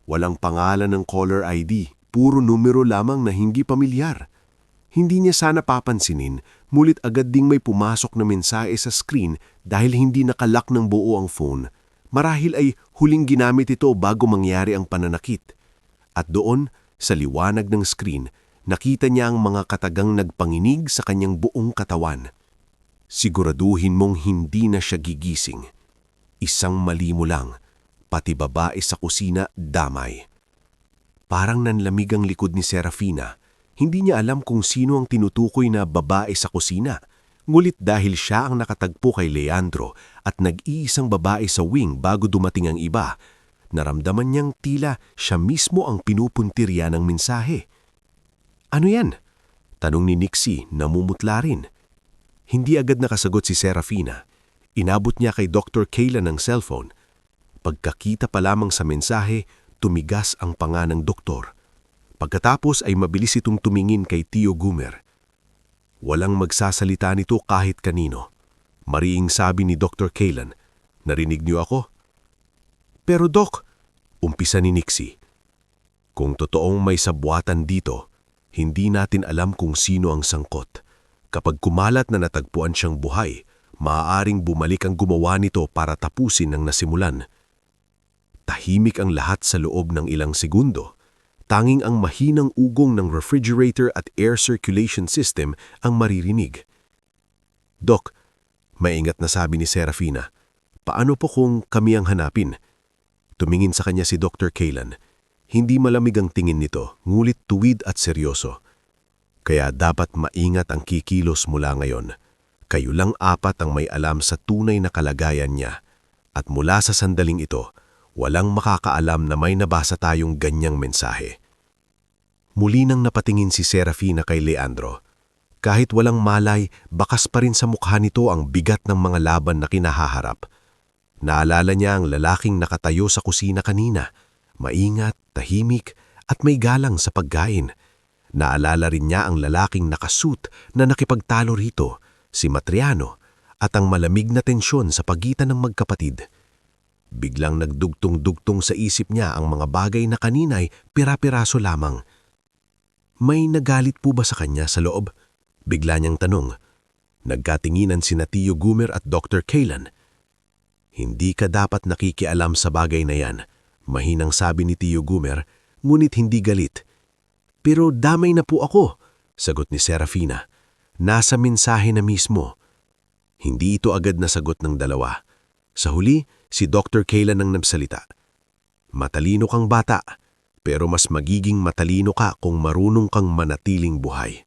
Walang pangalan ng caller ID, puro numero lamang na hindi pamilyar. Hindi niya sana papansinin, mulit agad ding may pumasok na mensahe sa screen dahil hindi nakalock ng buo ang phone. Marahil ay huling ginamit ito bago mangyari ang pananakit. At doon, sa liwanag ng screen, nakita niya ang mga katagang nagpanginig sa kanyang buong katawan. Siguraduhin mong hindi na siya gigising. Isang mali mo lang, pati babae sa kusina damay. Parang nanlamig ang likod ni Serafina. Hindi niya alam kung sino ang tinutukoy na babae sa kusina. Ngulit dahil siya ang nakatagpo kay Leandro at nag-iisang babae sa wing bago dumating ang iba, naramdaman niyang tila siya mismo ang pinupuntirya ng mensahe. Ano yan? Tanong ni Nexie, namumutla rin. Hindi agad nakasagot si Serafina. Inabot niya kay Dr. Kaylan ang cellphone. Pagkakita pa lamang sa mensahe, tumigas ang panga ng doktor. Pagkatapos ay mabilis itong tumingin kay Tio Gumer. Walang magsasalita nito kahit kanino. Mariing sabi ni Dr. Kaylan, "Narinig niyo ako?" "Pero Doc," umpisa ni Nexie. "Kung totoong may sabwatan dito, hindi natin alam kung sino ang sangkot. Kapag kumalat na natagpuan siyang buhay, maaaring bumalik ang gumawa nito para tapusin ang nasimulan." Tahimik ang lahat sa loob ng ilang segundo. Tanging ang mahinang ugong ng refrigerator at air circulation system ang maririnig. "Doc," maingat na sabi ni Serafina, "paano po kung kami ang hanapin?" Tumingin sa kanya si Dr. Kaylan. Hindi malamig ang tingin nito, ngulit tuwid at seryoso. Kaya dapat maingat ang kikilos mula ngayon. Kayo lang apat ang may alam sa tunay na kalagayan niya. At mula sa sandaling ito, Walang makakaalam na may nabasa tayong ganyang mensahe. Muli nang napatingin si Serafina kay Leandro. Kahit walang malay, bakas pa rin sa mukha nito ang bigat ng mga laban na kinahaharap. Naalala niya ang lalaking nakatayo sa kusina kanina, maingat, tahimik, at may galang sa pagkain. Naalala rin niya ang lalaking nakasuit na nakipagtalo rito, si Matriano, at ang malamig na tensyon sa pagitan ng magkapatid. Biglang nagdugtong-dugtong sa isip niya ang mga bagay na kanina'y pira-piraso lamang. May nagalit po ba sa kanya sa loob? Bigla niyang tanong. Nagkatinginan sina Tio Gumer at Dr. Kaylan. Hindi ka dapat nakikialam sa bagay na yan, mahinang sabi ni Tio Gumer, ngunit hindi galit. Pero damay na po ako, sagot ni Serafina. Nasa mensahe na mismo. Hindi ito agad na sagot ng dalawa. Sa huli, si Dr. Kaylan ang nagsalita. Matalino kang bata, pero mas magiging matalino ka kung marunong kang manatiling buhay.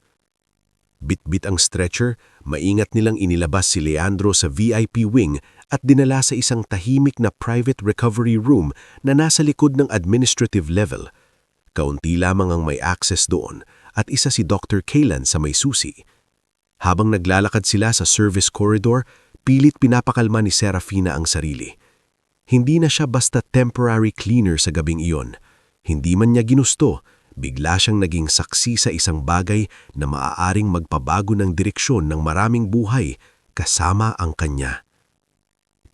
Bit-bit ang stretcher, maingat nilang inilabas si Leandro sa VIP wing at dinala sa isang tahimik na private recovery room na nasa likod ng administrative level. Kaunti lamang ang may access doon at isa si Dr. Kaylan sa may susi. Habang naglalakad sila sa service corridor, pilit pinapakalma ni Serafina ang sarili. Hindi na siya basta temporary cleaner sa gabing iyon. Hindi man niya ginusto, bigla siyang naging saksi sa isang bagay na maaaring magpabago ng direksyon ng maraming buhay kasama ang kanya.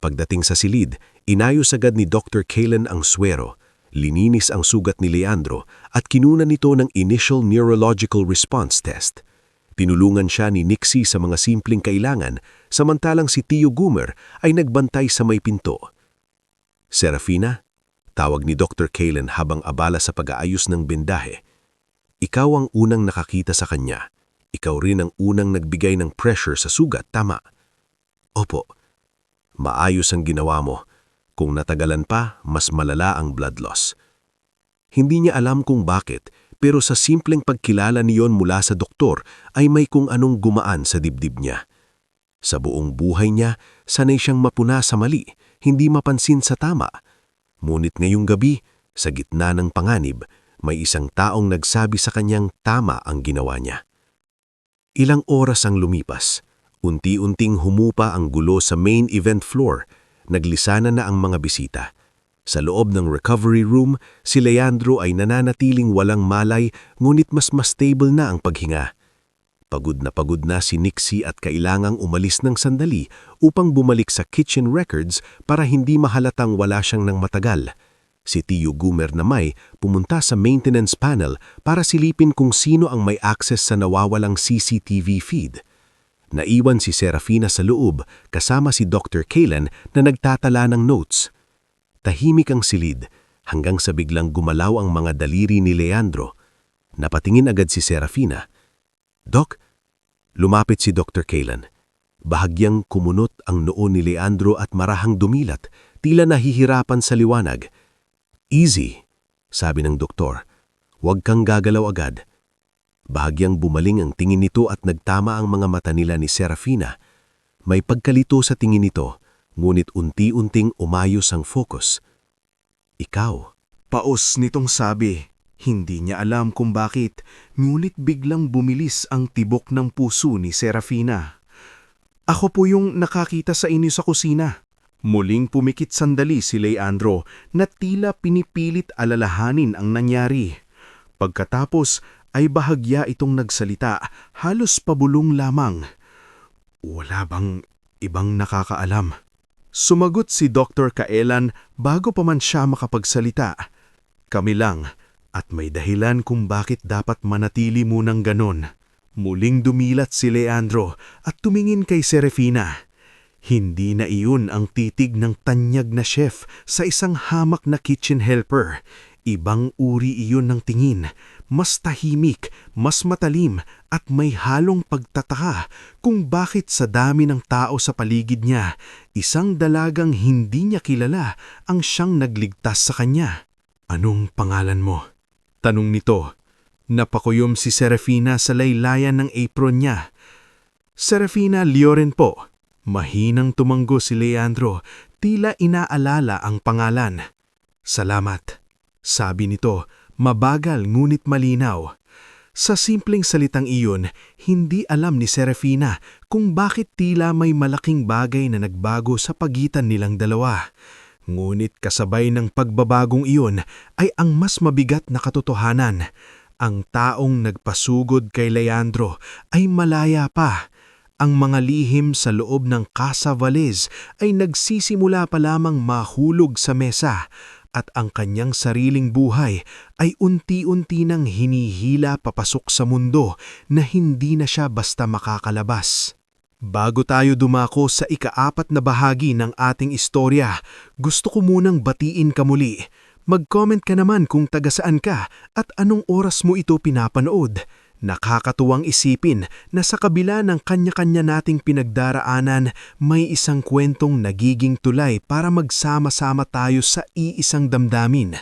Pagdating sa silid, inayos agad ni Dr. Kaylan ang swero, lininis ang sugat ni Leandro at kinuna nito ng initial neurological response test. Tinulungan siya ni Nixie sa mga simpleng kailangan, samantalang si Tio Gumer ay nagbantay sa may pinto. Serafina, tawag ni Dr. Kaylan habang abala sa pag-aayos ng bendahe. Ikaw ang unang nakakita sa kanya. Ikaw rin ang unang nagbigay ng pressure sa sugat, tama? Opo. Maayos ang ginawa mo. Kung natagalan pa, mas malala ang blood loss. Hindi niya alam kung bakit, pero sa simpleng pagkilala niyon mula sa doktor ay may kung anong gumaan sa dibdib niya. Sa buong buhay niya, sanay siyang mapuna sa mali, hindi mapansin sa tama. Ngunit ngayong gabi, sa gitna ng panganib, may isang taong nagsabi sa kanyang tama ang ginawa niya. Ilang oras ang lumipas. Unti-unting humupa ang gulo sa main event floor. Naglisana na ang mga bisita. Sa loob ng recovery room, si Leandro ay nananatiling walang malay ngunit mas stable na ang paghinga. Pagod na si Nixie at kailangang umalis ng sandali upang bumalik sa kitchen records para hindi mahalatang wala siyang nang matagal. Si Tio Gumer na may pumunta sa maintenance panel para silipin kung sino ang may access sa nawawalang CCTV feed. Naiwan si Serafina sa loob kasama si Dr. Kaylan na nagtatala ng notes. Tahimik ang silid hanggang sa biglang gumalaw ang mga daliri ni Leandro. Napatingin agad si Serafina. Doc, lumapit si Dr. Kaylan. Bahagyang kumunot ang noo ni Leandro at marahang dumilat, tila nahihirapan sa liwanag. Easy, sabi ng doktor. Huwag kang gagalaw agad. Bahagyang bumaling ang tingin nito at nagtama ang mga mata nila ni Serafina. May pagkalito sa tingin nito, ngunit unti-unting umayos ang focus. Ikaw. Paos nitong sabi. Hindi niya alam kung bakit, ngunit biglang bumilis ang tibok ng puso ni Serafina. Ako po yung nakakita sa inyo sa kusina. Muling pumikit sandali si Leandro na tila pinipilit alalahanin ang nangyari. Pagkatapos ay bahagya itong nagsalita, halos pabulong lamang. Wala bang ibang nakakaalam? Sumagot si Dr. Kaylan bago pa man siya makapagsalita. Kami lang. At may dahilan kung bakit dapat manatili munang ganon. Muling dumilat si Leandro at tumingin kay Serafina. Hindi na iyon ang titig ng tanyag na chef sa isang hamak na kitchen helper. Ibang uri iyon ng tingin, mas tahimik, mas matalim at may halong pagtataka kung bakit sa dami ng tao sa paligid niya, isang dalagang hindi niya kilala ang siyang nagligtas sa kanya. Anong pangalan mo? Tanong nito. Napakuyom si Serafina sa laylayan ng apron niya. Serafina Lioren po. Mahinang tumanggo si Leandro, tila inaalala ang pangalan. Salamat. Sabi nito, mabagal ngunit malinaw. Sa simpleng salitang iyon, hindi alam ni Serafina kung bakit tila may malaking bagay na nagbago sa pagitan nilang dalawa. Ngunit kasabay ng pagbabagong iyon ay ang mas mabigat na katotohanan. Ang taong nagpasugod kay Leandro ay malaya pa. Ang mga lihim sa loob ng Casa Valles ay nagsisimula pa lamang mahulog sa mesa at ang kanyang sariling buhay ay unti-unti nang hinihila papasok sa mundo na hindi na siya basta makakalabas. Bago tayo dumako sa ika-4 na bahagi ng ating istorya, gusto ko munang batiin ka muli. Mag-comment ka naman kung taga saan ka at anong oras mo ito pinapanood. Nakakatuwang isipin na sa kabila ng kanya-kanya nating pinagdaraanan, may isang kwentong nagiging tulay para magsama-sama tayo sa iisang damdamin.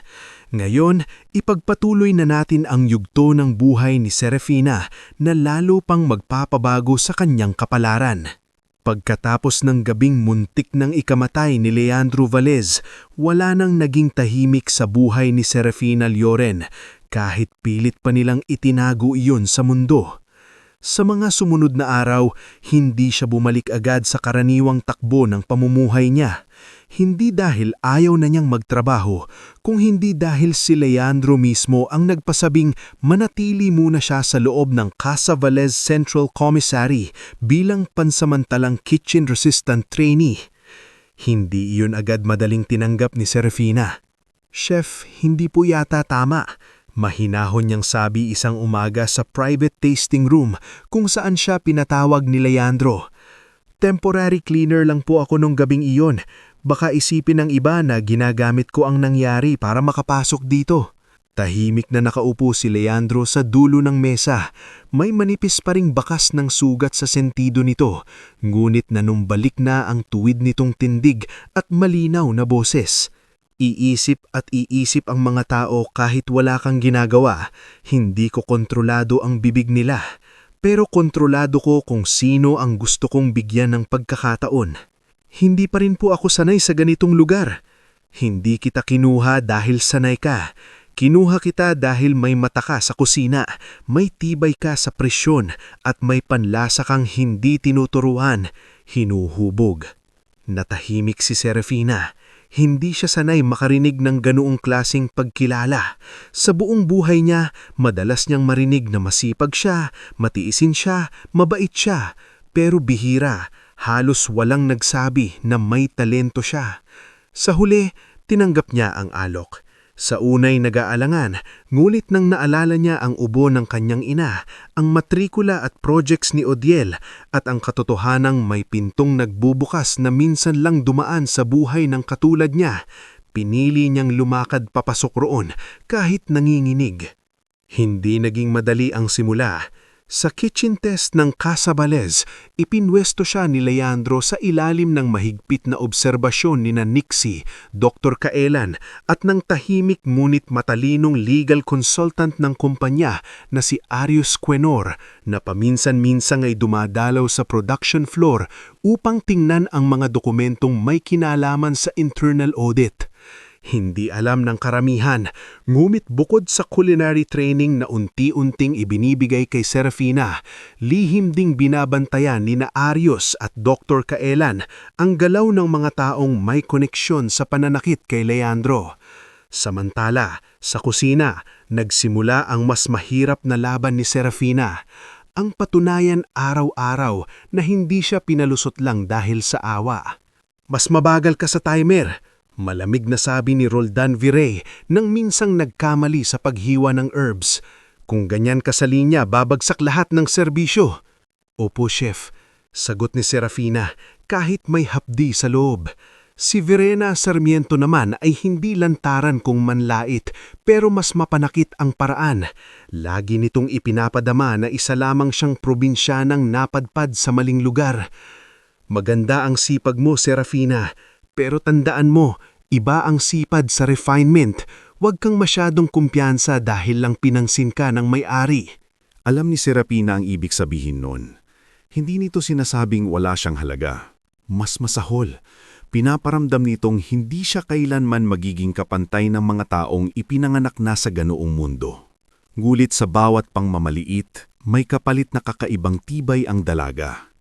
Ngayon, ipagpatuloy na natin ang yugto ng buhay ni Serafina na lalo pang magpapabago sa kanyang kapalaran. Pagkatapos ng gabing muntik ng ikamatay ni Leandro Valles, wala nang naging tahimik sa buhay ni Serafina Lloren, kahit pilit pa nilang itinago iyon sa mundo. Sa mga sumunod na araw, hindi siya bumalik agad sa karaniwang takbo ng pamumuhay niya. Hindi dahil ayaw na niyang magtrabaho, kung hindi dahil si Leandro mismo ang nagpasabing manatili muna siya sa loob ng Casa Valles Central Commissary bilang pansamantalang kitchen-resistant trainee. Hindi iyon agad madaling tinanggap ni Serafina. "Chef, hindi po yata tama." Mahinahon niyang sabi isang umaga sa private tasting room kung saan siya pinatawag ni Leandro. "Temporary cleaner lang po ako nung gabing iyon. Baka isipin ng iba na ginagamit ko ang nangyari para makapasok dito." Tahimik na nakaupo si Leandro sa dulo ng mesa. May manipis pa ring bakas ng sugat sa sentido nito, ngunit nanumbalik na ang tuwid nitong tindig at malinaw na boses. Iisip at iisip ang mga tao kahit wala kang ginagawa. Hindi ko kontrolado ang bibig nila, pero kontrolado ko kung sino ang gusto kong bigyan ng pagkakataon. Hindi pa rin po ako sanay sa ganitong lugar. Hindi kita kinuha dahil sanay ka. Kinuha kita dahil may mata ka sa kusina, may tibay ka sa presyon, at may panlasa kang hindi tinuturuan, hinuhubog. Natahimik si Serafina. Hindi siya sanay makarinig ng ganoong klaseng pagkilala. Sa buong buhay niya, madalas niyang marinig na masipag siya, matiisin siya, mabait siya, pero bihira, halos walang nagsabi na may talento siya. Sa huli, tinanggap niya ang alok. Sa unay nag-aalangan, ngulit nang naalala niya ang ubo ng kanyang ina, ang matrikula at projects ni Odiel, at ang katotohanang may pintong nagbubukas na minsan lang dumaan sa buhay ng katulad niya. Pinili niyang lumakad papasok roon kahit nanginginig. Hindi naging madali ang simula. Sa kitchen test ng Casa Valles, ipinwesto siya ni Leandro sa ilalim ng mahigpit na obserbasyon ni Nixie, Dr. Kaelan, at ng tahimik ngunit matalinong legal consultant ng kumpanya na si Arius Quenor, na paminsan-minsang ay dumadalaw sa production floor upang tingnan ang mga dokumentong may kinalaman sa internal audit. Hindi alam ng karamihan, ngumit bukod sa culinary training na unti-unting ibinibigay kay Serafina, lihim ding binabantayan ni na Arius at Dr. Kaelan ang galaw ng mga taong may koneksyon sa pananakit kay Leandro. Samantala, sa kusina, nagsimula ang mas mahirap na laban ni Serafina. Ang patunayan araw-araw na hindi siya pinalusot lang dahil sa awa. "Mas mabagal ka sa timer," malamig na sabi ni Roldan Virey nang minsang nagkamali sa paghiwa ng herbs. "Kung ganyan ka sa linya, babagsak lahat ng serbisyo." "Opo, chef," sagot ni Serafina kahit may hapdi sa loob. Si Verena Sarmiento naman ay hindi lantaran kung manlait, pero mas mapanakit ang paraan. Lagi nitong ipinapadama na isa lamang siyang probinsyanang napadpad sa maling lugar. "Maganda ang sipag mo, Serafina. Pero tandaan mo, iba ang sipad sa refinement. Huwag kang masyadong kumpiyansa dahil lang pinansin ka ng may-ari." Alam ni Serafina ang ibig sabihin nun. Hindi nito sinasabing wala siyang halaga. Mas masahol. Pinaparamdam nitong hindi siya kailanman magiging kapantay ng mga taong ipinanganak na sa ganoong mundo. Ngulit sa bawat pangmamaliit, may kapalit na kakaibang tibay ang dalaga.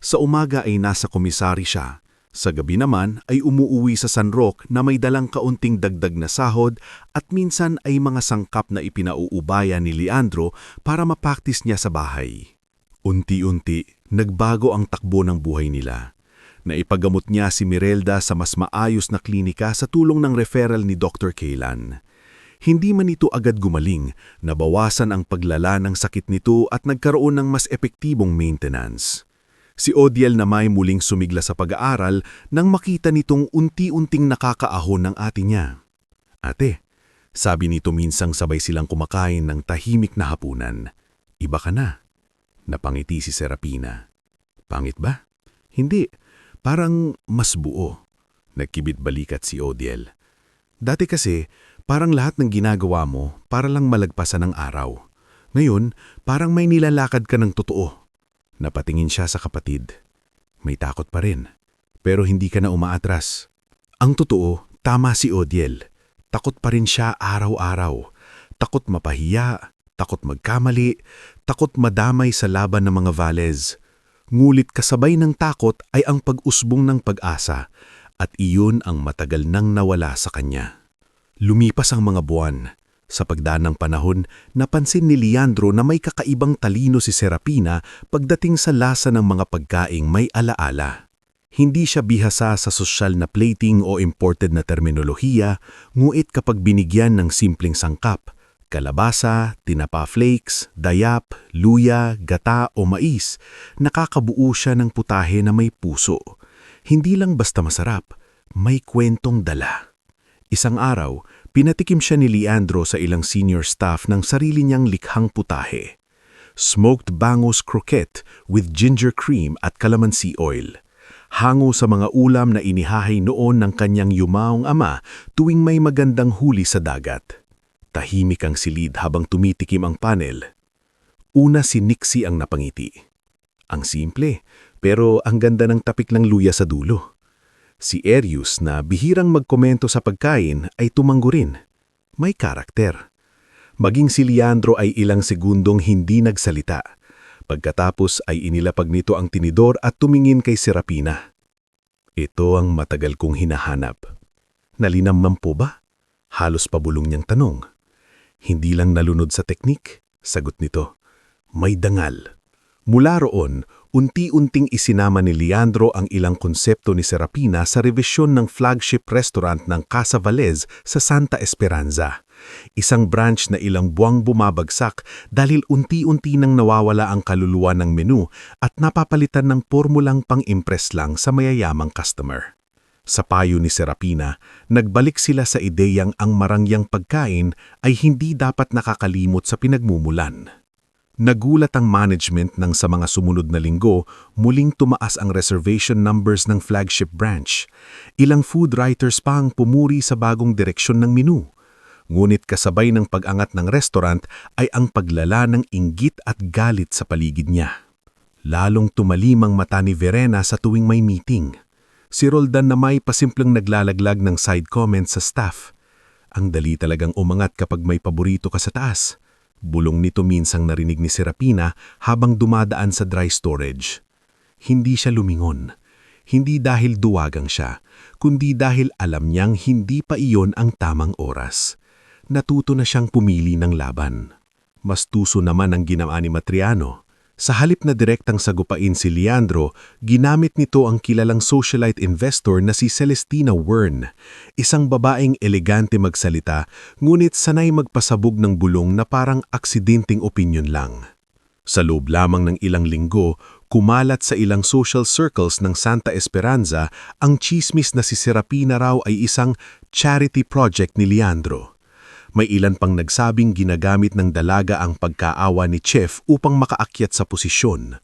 Sa umaga ay nasa komisari siya. Sa gabi naman ay umuuwi sa San Roque na may dalang kaunting dagdag na sahod at minsan ay mga sangkap na ipinauubaya ni Leandro para mapaktis niya sa bahay. Unti-unti, nagbago ang takbo ng buhay nila. Naipagamot niya si Mirelda sa mas maayos na klinika sa tulong ng referral ni Dr. Kaylan. Hindi man ito agad gumaling, nabawasan ang paglala ng sakit nito at nagkaroon ng mas epektibong maintenance. Si Odiel na may muling sumigla sa pag-aaral nang makita nitong unti-unting nakakaahon ng ate niya. Ate, sabi nito minsang sabay silang kumakain ng tahimik na hapunan. Iba ka na. Napangiti si Serapina. Pangit ba? Hindi. Parang mas buo. Nagkibit balikat si Odiel. Dati kasi, parang lahat ng ginagawa mo para lang malagpasan ng araw. Ngayon, parang may nilalakad ka ng totoo. Napatingin siya sa kapatid. May takot pa rin. Pero hindi ka na umaatras. Ang totoo, tama si Odiel. Takot pa rin siya araw-araw. Takot mapahiya, takot magkamali, takot madamay sa laban ng mga Valles. Ngulit kasabay ng takot ay ang pag-usbong ng pag-asa at iyon ang matagal nang nawala sa kanya. Lumipas ang mga buwan. Sa pagdaan ng panahon, napansin ni Leandro na may kakaibang talino si Serapina pagdating sa lasa ng mga pagkaing may alaala. Hindi siya bihasa sa sosyal na plating o imported na terminolohiya, nguit kapag binigyan ng simpleng sangkap, kalabasa, tinapa flakes, dayap, luya, gata o mais, nakakabuo siya ng putahe na may puso. Hindi lang basta masarap, may kwentong dala. Isang araw, pinatikim siya ni Leandro sa ilang senior staff ng sarili niyang likhang putahe. Smoked bangus croquette with ginger cream at calamansi oil. Hango sa mga ulam na inihahay noon ng kanyang yumaong ama tuwing may magandang huli sa dagat. Tahimik ang silid habang tumitikim ang panel. Una si Nixie ang napangiti. Ang simple, pero ang ganda ng tapik ng luya sa dulo. Si Erius na bihirang magkomento sa pagkain ay tumanggo rin. May karakter. Maging si Leandro ay ilang segundong hindi nagsalita. Pagkatapos ay inilapag nito ang tinidor at tumingin kay Serapina. Ito ang matagal kong hinahanap. Nalinamnam po ba? Halos pabulong niyang tanong. Hindi lang nalunod sa teknik, sagot nito. May dangal. Mula roon, unti-unting isinama ni Leandro ang ilang konsepto ni Serapina sa revisyon ng flagship restaurant ng Casa Valles sa Santa Esperanza. Isang branch na ilang buwang bumabagsak dahil unti-unti nang nawawala ang kaluluwa ng menu at napapalitan ng pormulang pang-impress lang sa mayayamang customer. Sa payo ni Serapina, nagbalik sila sa ideyang ang marangyang pagkain ay hindi dapat nakakalimot sa pinagmumulan. Nagulat ang management nang sa mga sumunod na linggo, muling tumaas ang reservation numbers ng flagship branch. Ilang food writers pa ang pumuri sa bagong direksyon ng menu. Ngunit kasabay ng pag-angat ng restaurant ay ang paglala ng inggit at galit sa paligid niya. Lalong tumalim ang mata ni Verena sa tuwing may meeting. Si Roldan na may pasimpleng naglalaglag ng side comments sa staff. Ang dali talagang umangat kapag may paborito ka sa taas. Bulong nito minsang narinig ni Serapina habang dumadaan sa dry storage. Hindi siya lumingon. Hindi dahil duwagang siya, kundi dahil alam niyang hindi pa iyon ang tamang oras. Natuto na siyang pumili ng laban. Mas tuso naman ang ginawa ni Matriano. Sa halip na direktang sagupain si Leandro, ginamit nito ang kilalang socialite investor na si Celestina Wern, isang babaeng elegante magsalita, ngunit sanay magpasabog ng bulong na parang aksidenteng opinyon lang. Sa loob lamang ng ilang linggo, kumalat sa ilang social circles ng Santa Esperanza ang chismis na si Serapina raw ay isang charity project ni Leandro. May ilan pang nagsabing ginagamit ng dalaga ang pagkaawa ni Chef upang makaakyat sa posisyon.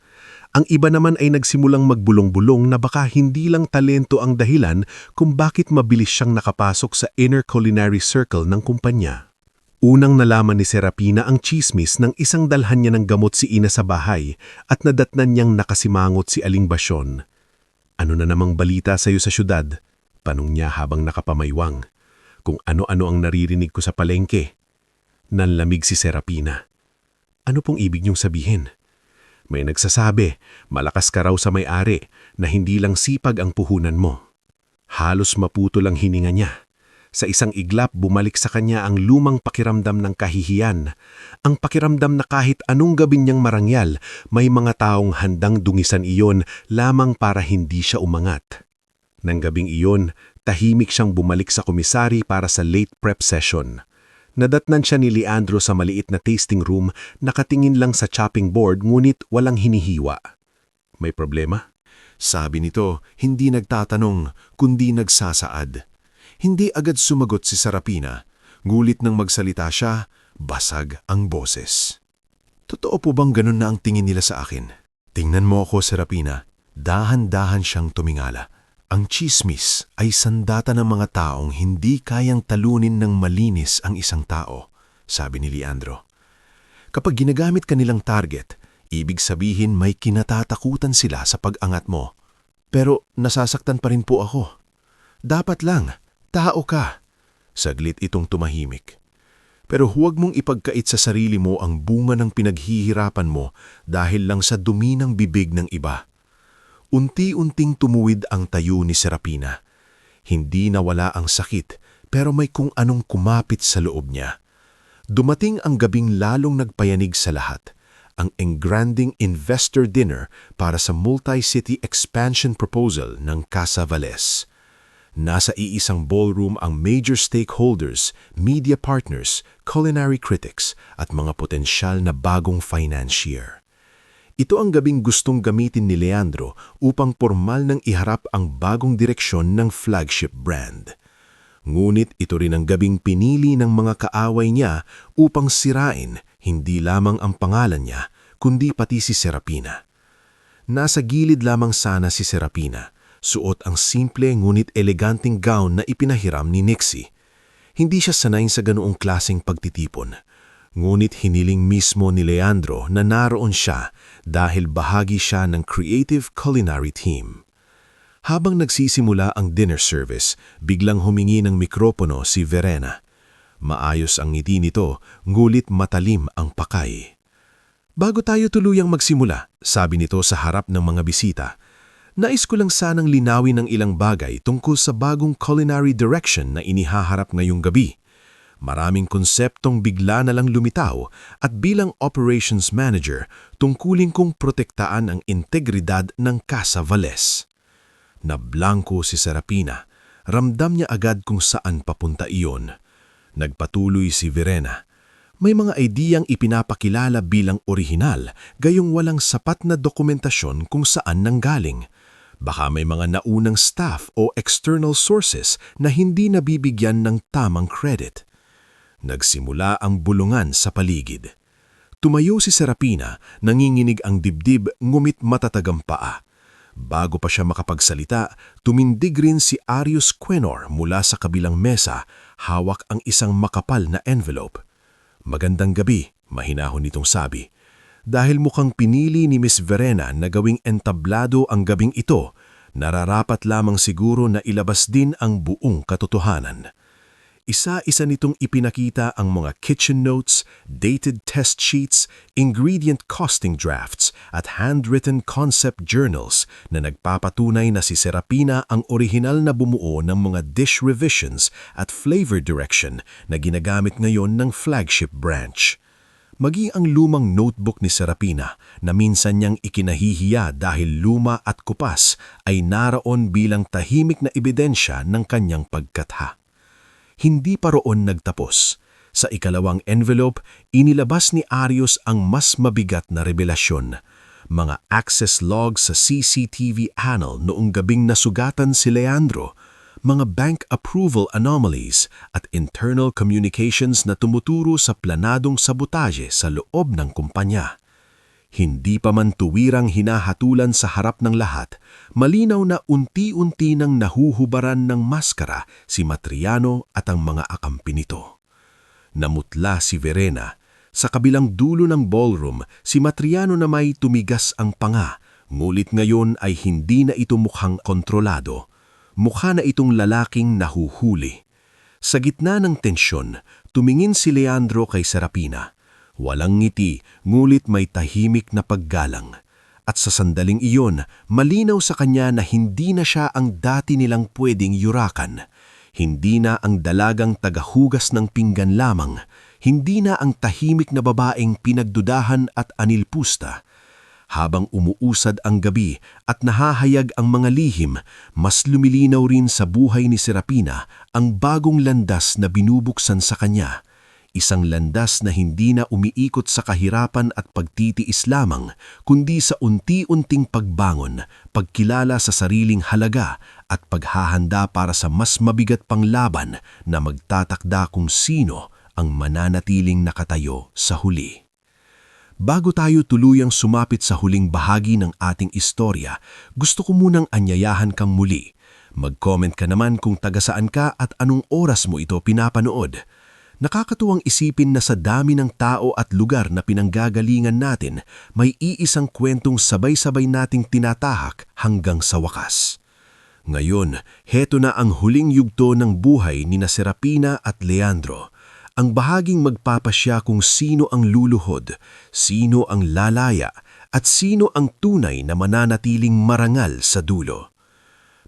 Ang iba naman ay nagsimulang magbulong-bulong na baka hindi lang talento ang dahilan kung bakit mabilis siyang nakapasok sa inner culinary circle ng kumpanya. Unang nalaman ni Serapina ang chismis ng isang dalhan niya ng gamot si Ina sa bahay at nadatnan niyang nakasimangot si Aling Basyon. Ano na namang balita sa iyo sa syudad? Tanong niya habang nakapamaywang. Kung ano-ano ang naririnig ko sa palengke. Nanlamig si Serapina. Ano pong ibig niyong sabihin? May nagsasabi, malakas ka raw sa may-ari na hindi lang sipag ang puhunan mo. Halos maputol ang hininga niya. Sa isang iglap bumalik sa kanya ang lumang pakiramdam ng kahihiyan. Ang pakiramdam na kahit anong gawin niyang marangyal, may mga taong handang dungisan iyon lamang para hindi siya umangat. Nang gabing iyon, tahimik siyang bumalik sa komisari para sa late prep session. Nadatnan siya ni Leandro sa maliit na tasting room, nakatingin lang sa chopping board ngunit walang hinihiwa. May problema? Sabi nito, hindi nagtatanong, kundi nagsasaad. Hindi agad sumagot si Serapina, ngulit nang magsalita siya, basag ang boses. Totoo po bang ganun na ang tingin nila sa akin? Tingnan mo ako, Serapina. Dahan-dahan siyang tumingala. Ang chismis ay sandata ng mga taong hindi kayang talunin ng malinis ang isang tao, sabi ni Leandro. Kapag ginagamit ka nilang target, ibig sabihin may kinatatakutan sila sa pag-angat mo. Pero nasasaktan pa rin po ako. Dapat lang, tao ka. Saglit itong tumahimik. Pero huwag mong ipagkait sa sarili mo ang bunga ng pinaghihirapan mo dahil lang sa dumi ng bibig ng iba. Unti-unting tumuwid ang tayo ni Serapina. Hindi nawala ang sakit, pero may kung anong kumapit sa loob niya. Dumating ang gabing lalong nagpayanig sa lahat, ang engranding investor dinner para sa multi-city expansion proposal ng Casa Valles. Nasa iisang ballroom ang major stakeholders, media partners, culinary critics at mga potensyal na bagong financier. Ito ang gabing gustong gamitin ni Leandro upang formal nang iharap ang bagong direksyon ng flagship brand. Ngunit ito rin ang gabing pinili ng mga kaaway niya upang sirain hindi lamang ang pangalan niya, kundi pati si Serapina. Nasa gilid lamang sana si Serapina, suot ang simple ngunit eleganteng gown na ipinahiram ni Nixie. Hindi siya sanay sa ganoong klaseng pagtitipon. Ngunit hiniling mismo ni Leandro na naroon siya dahil bahagi siya ng creative culinary team. Habang nagsisimula ang dinner service, biglang humingi ng mikropono si Verena. Maayos ang ngiti nito, ngulit matalim ang pakay. Bago tayo tuluyang magsimula, sabi nito sa harap ng mga bisita, nais ko lang sanang linawin ng ilang bagay tungkol sa bagong culinary direction na inihaharap ngayong gabi. Maraming konseptong bigla na lang lumitaw at bilang operations manager, tungkulin kong protektaan ang integridad ng Casa Valles. Nablangko si Serapina, ramdam niya agad kung saan papunta iyon. Nagpatuloy si Verena. May mga ideyang ipinapakilala bilang orihinal, gayong walang sapat na dokumentasyon kung saan nanggaling. Baka may mga naunang staff o external sources na hindi nabibigyan ng tamang credit. Nagsimula ang bulungan sa paligid. Tumayo si Serapina, nanginginig ang dibdib ngumit matatag ang paa. Bago pa siya makapagsalita, tumindig rin si Arius Quenor mula sa kabilang mesa, hawak ang isang makapal na envelope. Magandang gabi, mahinahon nitong sabi. Dahil mukhang pinili ni Miss Verena na gawing entablado ang gabing ito, nararapat lamang siguro na ilabas din ang buong katotohanan. Isa-isa nitong ipinakita ang mga kitchen notes, dated test sheets, ingredient costing drafts at handwritten concept journals na nagpapatunay na si Serapina ang orihinal na bumuo ng mga dish revisions at flavor direction na ginagamit ngayon ng flagship branch. Maging ang lumang notebook ni Serapina na minsan niyang ikinahihiya dahil luma at kupas ay naroon bilang tahimik na ebidensya ng kanyang pagkatha. Hindi pa roon nagtapos. Sa ikalawang envelope, inilabas ni Arius ang mas mabigat na revelasyon. Mga access logs sa CCTV panel noong gabing nasugatan si Leandro, mga bank approval anomalies at internal communications na tumuturo sa planadong sabotaje sa loob ng kumpanya. Hindi pa man tuwirang hinahatulan sa harap ng lahat, malinaw na unti-unti nang nahuhubaran ng maskara si Matriano at ang mga akampi nito. Namutla si Verena. Sa kabilang dulo ng ballroom, si Matriano na may tumigas ang panga, ngulit ngayon ay hindi na ito mukhang kontrolado. Mukha na itong lalaking nahuhuli. Sa gitna ng tensyon, tumingin si Leandro kay Serapina. Walang ngiti, ngulit may tahimik na paggalang. At sa sandaling iyon, malinaw sa kanya na hindi na siya ang dati nilang pwedeng yurakan. Hindi na ang dalagang tagahugas ng pinggan lamang. Hindi na ang tahimik na babaeng pinagdudahan at anilpusta. Habang umuusad ang gabi at nahahayag ang mga lihim, mas lumilinaw rin sa buhay ni Serapina ang bagong landas na binubuksan sa kanya. Isang landas na hindi na umiikot sa kahirapan at pagtitiis lamang, kundi sa unti-unting pagbangon, pagkilala sa sariling halaga at paghahanda para sa mas mabigat pang laban na magtatakda kung sino ang mananatiling nakatayo sa huli. Bago tayo tuluyang sumapit sa huling bahagi ng ating istorya, gusto ko munang anyayahan kang muli. Mag-comment ka naman kung taga-saan ka at anong oras mo ito pinapanood. Nakakatuwang isipin na sa dami ng tao at lugar na pinanggagalingan natin, may iisang kwentong sabay-sabay nating tinatahak hanggang sa wakas. Ngayon, heto na ang huling yugto ng buhay ni Serapina at Leandro. Ang bahaging magpapasya kung sino ang luluhod, sino ang lalaya, at sino ang tunay na mananatiling marangal sa dulo.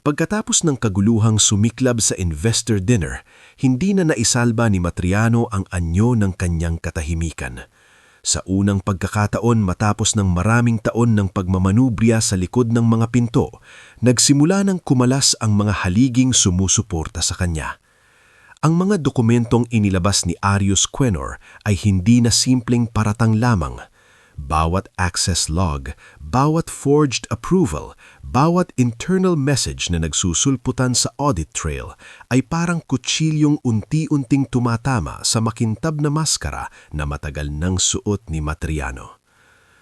Pagkatapos ng kaguluhang sumiklab sa investor dinner, hindi na naisalba ni Matriano ang anyo ng kanyang katahimikan. Sa unang pagkakataon matapos ng maraming taon ng pagmamanubrya sa likod ng mga pinto, nagsimula ng kumalas ang mga haliging sumusuporta sa kanya. Ang mga dokumentong inilabas ni Arius Quenor ay hindi na simpleng paratang lamang. Bawat access log, bawat forged approval, bawat internal message na nagsusulputan sa audit trail ay parang kutsilyong unti-unting tumatama sa makintab na maskara na matagal nang suot ni Matriano.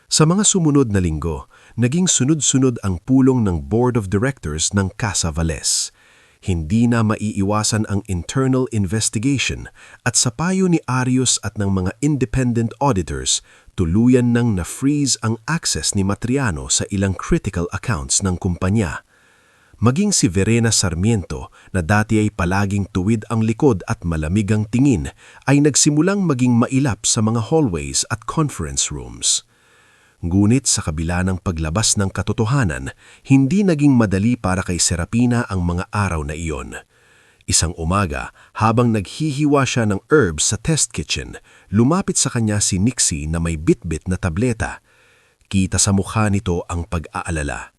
Sa mga sumunod na linggo, naging sunod-sunod ang pulong ng Board of Directors ng Casa Valles. Hindi na maiiwasan ang internal investigation at sa payo ni Arius at ng mga independent auditors, tuluyan nang na-freeze ang access ni Matriano sa ilang critical accounts ng kumpanya. Maging si Verena Sarmiento na dati ay palaging tuwid ang likod at malamig ang tingin ay nagsimulang maging mailap sa mga hallways at conference rooms. Ngunit sa kabila ng paglabas ng katotohanan, hindi naging madali para kay Serapina ang mga araw na iyon. Isang umaga, habang naghihiwa siya ng herbs sa test kitchen, lumapit sa kanya si Nixie na may bitbit na tableta. Kita sa mukha nito ang pag-aalala.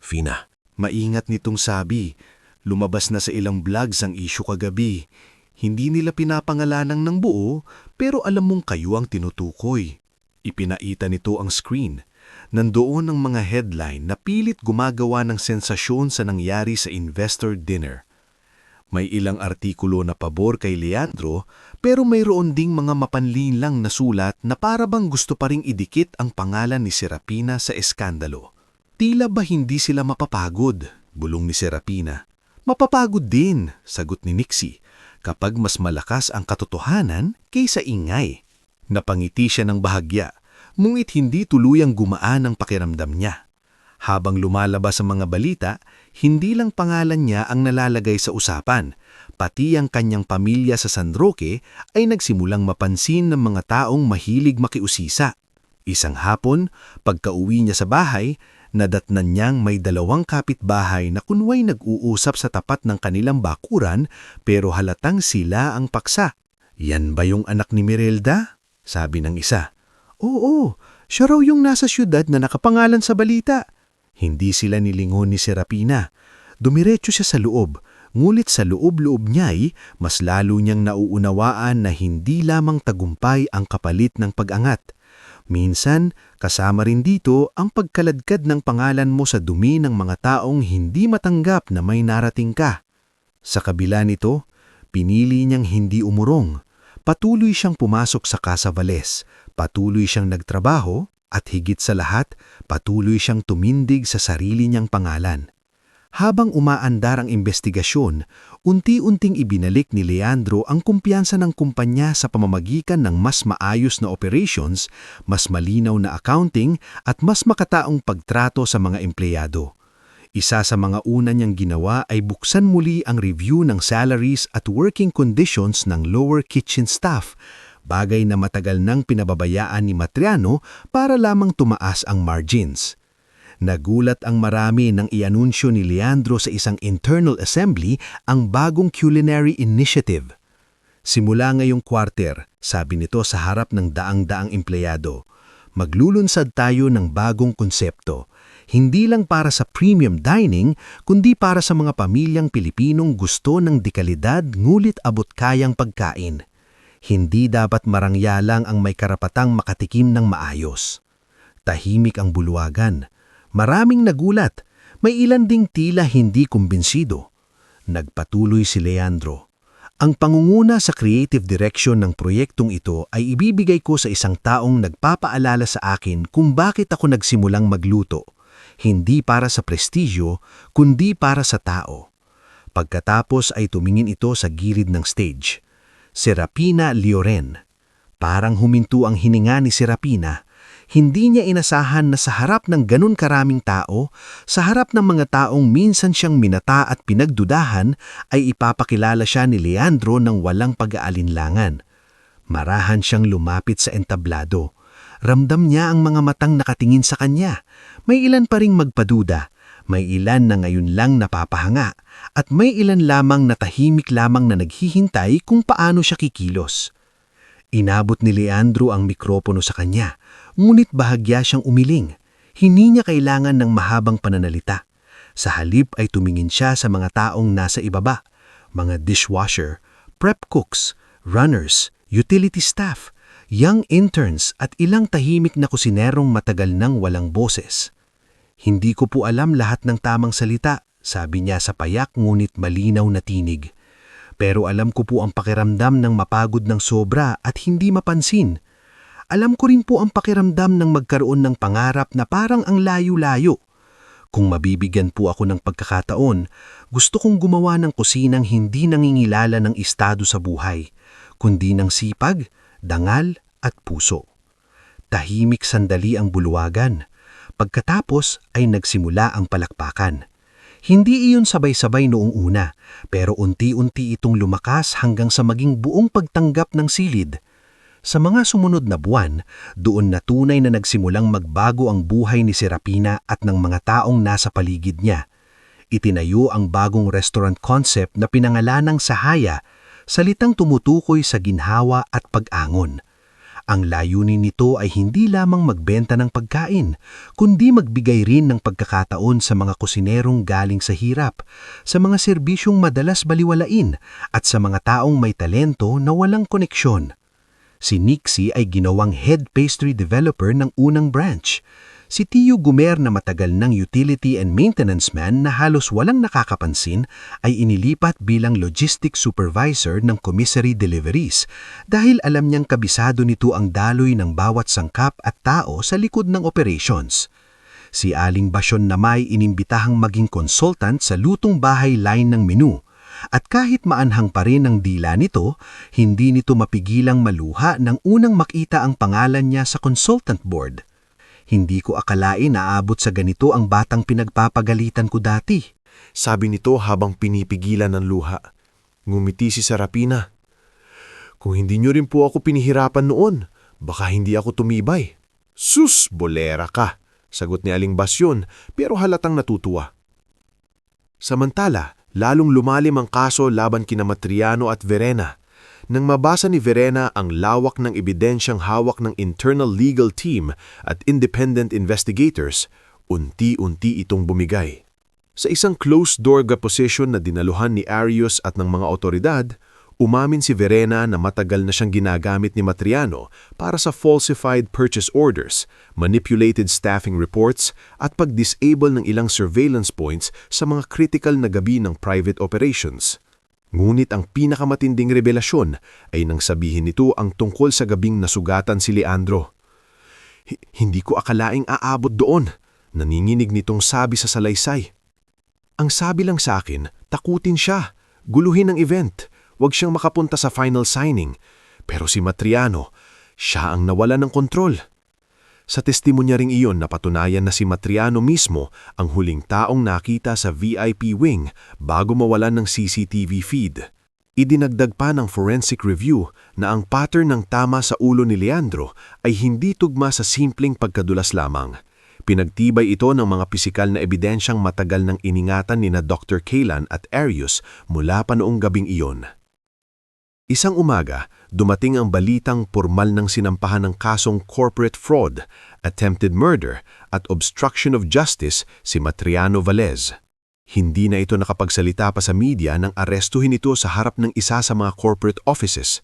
Fina, Maingat nitong sabi, lumabas na sa ilang vlogs ang issue kagabi. Hindi nila pinapangalanang ng buo, pero alam mong kayo ang tinutukoy. Ipinaita nito ang screen. Nandoon ang mga headline na pilit gumagawa ng sensasyon sa nangyari sa investor dinner. May ilang artikulo na pabor kay Leandro, pero mayroon ding mga mapanlinlang na sulat na para bang gusto pa ring idikit ang pangalan ni Serapina sa eskandalo. Tila ba hindi sila mapapagod? Bulong ni Serapina. Mapapagod din, sagot ni Nixie, kapag mas malakas ang katotohanan kaysa ingay. Napangiti siya ng bahagya, ngunit hindi tuluyang gumaan ang pakiramdam niya. Habang lumalabas ang mga balita, hindi lang pangalan niya ang nalalagay sa usapan, pati ang kanyang pamilya sa San Roque ay nagsimulang mapansin ng mga taong mahilig makiusisa. Isang hapon, pagkauwi niya sa bahay, nadatnan niyang may 2 kapitbahay na kunway nag-uusap sa tapat ng kanilang bakuran pero halatang sila ang paksa. Yan ba yung anak ni Mirelda? Sabi ng isa. Oo, siya raw yung nasa syudad na nakapangalan sa balita. Hindi sila nilingon ni Serapina. Dumiretso siya sa loob, ngulit sa loob-loob niya'y mas lalo niyang nauunawaan na hindi lamang tagumpay ang kapalit ng pag-angat. Minsan, kasama rin dito ang pagkaladkad ng pangalan mo sa dumi ng mga taong hindi matanggap na may narating ka. Sa kabila nito, pinili niyang hindi umurong. Patuloy siyang pumasok sa Casa Valles, patuloy siyang nagtrabaho, at higit sa lahat, patuloy siyang tumindig sa sarili niyang pangalan. Habang umaandar ang investigasyon, unti-unting ibinalik ni Leandro ang kumpiyansa ng kumpanya sa pamamagitan ng mas maayos na operations, mas malinaw na accounting, at mas makataong pagtrato sa mga empleyado. Isa sa mga una niyang ginawa ay buksan muli ang review ng salaries at working conditions ng lower kitchen staff, bagay na matagal nang pinababayaan ni Matriano para lamang tumaas ang margins. Nagulat ang marami nang ianunsyo ni Leandro sa isang internal assembly ang bagong culinary initiative. Simula ngayong quarter, sabi nito sa harap ng daang-daang empleyado, maglulunsad tayo ng bagong konsepto. Hindi lang para sa premium dining, kundi para sa mga pamilyang Pilipinong gusto ng dekalidad ngulit abot-kayang pagkain. Hindi dapat marangyalang ang may karapatang makatikim ng maayos. Tahimik ang bulwagan. Maraming nagulat. May ilan ding tila hindi kumbinsido. Nagpatuloy si Leandro. Ang pangunguna sa creative direction ng proyektong ito ay ibibigay ko sa isang taong nagpapaalala sa akin kung bakit ako nagsimulang magluto. Hindi para sa prestigyo, kundi para sa tao. Pagkatapos ay tumingin ito sa gilid ng stage. Serapina Lioren. Parang huminto ang hininga ni Serapina. Hindi niya inasahan na sa harap ng ganun karaming tao, sa harap ng mga taong minsan siyang minata at pinagdudahan, ay ipapakilala siya ni Leandro ng walang pag-aalinlangan. Marahan siyang lumapit sa entablado. Ramdam niya ang mga matang nakatingin sa kanya. May ilan pa ring magpaduda, may ilan na ngayon lang napapahanga, at may ilan lamang na tahimik lamang na naghihintay kung paano siya kikilos. Inabot ni Leandro ang mikropono sa kanya, ngunit bahagya siyang umiling. Hindi niya kailangan ng mahabang pananalita. Sa halip ay tumingin siya sa mga taong nasa ibaba, mga dishwasher, prep cooks, runners, utility staff, young interns at ilang tahimik na kusinerong matagal nang walang boses. Hindi ko po alam lahat ng tamang salita, sabi niya sa payak ngunit malinaw na tinig. Pero alam ko po ang pakiramdam ng mapagod ng sobra at hindi mapansin. Alam ko rin po ang pakiramdam ng magkaroon ng pangarap na parang ang layo-layo. Kung mabibigyan po ako ng pagkakataon, gusto kong gumawa ng kusinang hindi nangingilala ng estado sa buhay, kundi ng sipag, dangal at puso. Tahimik sandali ang bulwagan. Pagkatapos ay nagsimula ang palakpakan. Hindi iyon sabay-sabay noong una, pero unti-unti itong lumakas hanggang sa maging buong pagtanggap ng silid. Sa mga sumunod na buwan, doon na tunay na nagsimulang magbago ang buhay ni Serapina at ng mga taong nasa paligid niya. Itinayo ang bagong restaurant concept na pinangalanang Sahaya, salitang tumutukoy sa ginhawa at pag-angon. Ang layunin nito ay hindi lamang magbenta ng pagkain, kundi magbigay rin ng pagkakataon sa mga kusinerong galing sa hirap, sa mga serbisyong madalas baliwalain, at sa mga taong may talento na walang koneksyon. Si Nixie ay ginawang head pastry developer ng unang branch. Si Tio Gumer na matagal ng utility and maintenance man na halos walang nakakapansin ay inilipat bilang logistics supervisor ng commissary deliveries dahil alam niyang kabisado nito ang daloy ng bawat sangkap at tao sa likod ng operations. Si Aling Basyon namay inimbitahang maging consultant sa lutong bahay line ng menu. At kahit maanhang pa rin ang dila nito, hindi nito mapigilang maluha nang unang makita ang pangalan niya sa consultant board. Hindi ko akalain na aabot sa ganito ang batang pinagpapagalitan ko dati. Sabi nito habang pinipigilan ng luha. Ngumiti si Serapina. Kung hindi niyo rin po ako pinihirapan noon, baka hindi ako tumibay. Sus, bolera ka, sagot ni Aling Basyon pero halatang natutuwa. Samantala, lalong lumalim ang kaso laban kina Matriano at Verena. Nang mabasa ni Verena ang lawak ng ebidensyang hawak ng internal legal team at independent investigators, unti-unti itong bumigay. Sa isang closed-door position na dinaluhan ni Arius at ng mga otoridad, umamin si Verena na matagal na siyang ginagamit ni Matriano para sa falsified purchase orders, manipulated staffing reports at pag-disable ng ilang surveillance points sa mga critical na gabi ng private operations. Ngunit ang pinakamatinding revelasyon ay nang sabihin nito ang tungkol sa gabing nasugatan si Leandro. Hindi ko akalaing aabot doon, naninginig nitong sabi sa salaysay. Ang sabi lang sa akin, takutin siya, guluhin ang event, wag siyang makapunta sa final signing. Pero si Matriano, siya ang nawala ng kontrol. Sa testimonya ring iyon napatunayan na si Matriano mismo ang huling taong nakita sa VIP wing bago mawalan ng CCTV feed. Idinagdag pa ng forensic review na ang pattern ng tama sa ulo ni Leandro ay hindi tugma sa simpleng pagkadulas lamang. Pinagtibay ito ng mga pisikal na ebidensyang matagal nang iningatan ni na Dr. Kaylan at Arius mula pa noong gabing iyon. Isang umaga, dumating ang balitang pormal ng sinampahan ng kasong corporate fraud, attempted murder at obstruction of justice si Matriano Velez. Hindi na ito nakapagsalita pa sa media nang arestuhin ito sa harap ng isa sa mga corporate offices.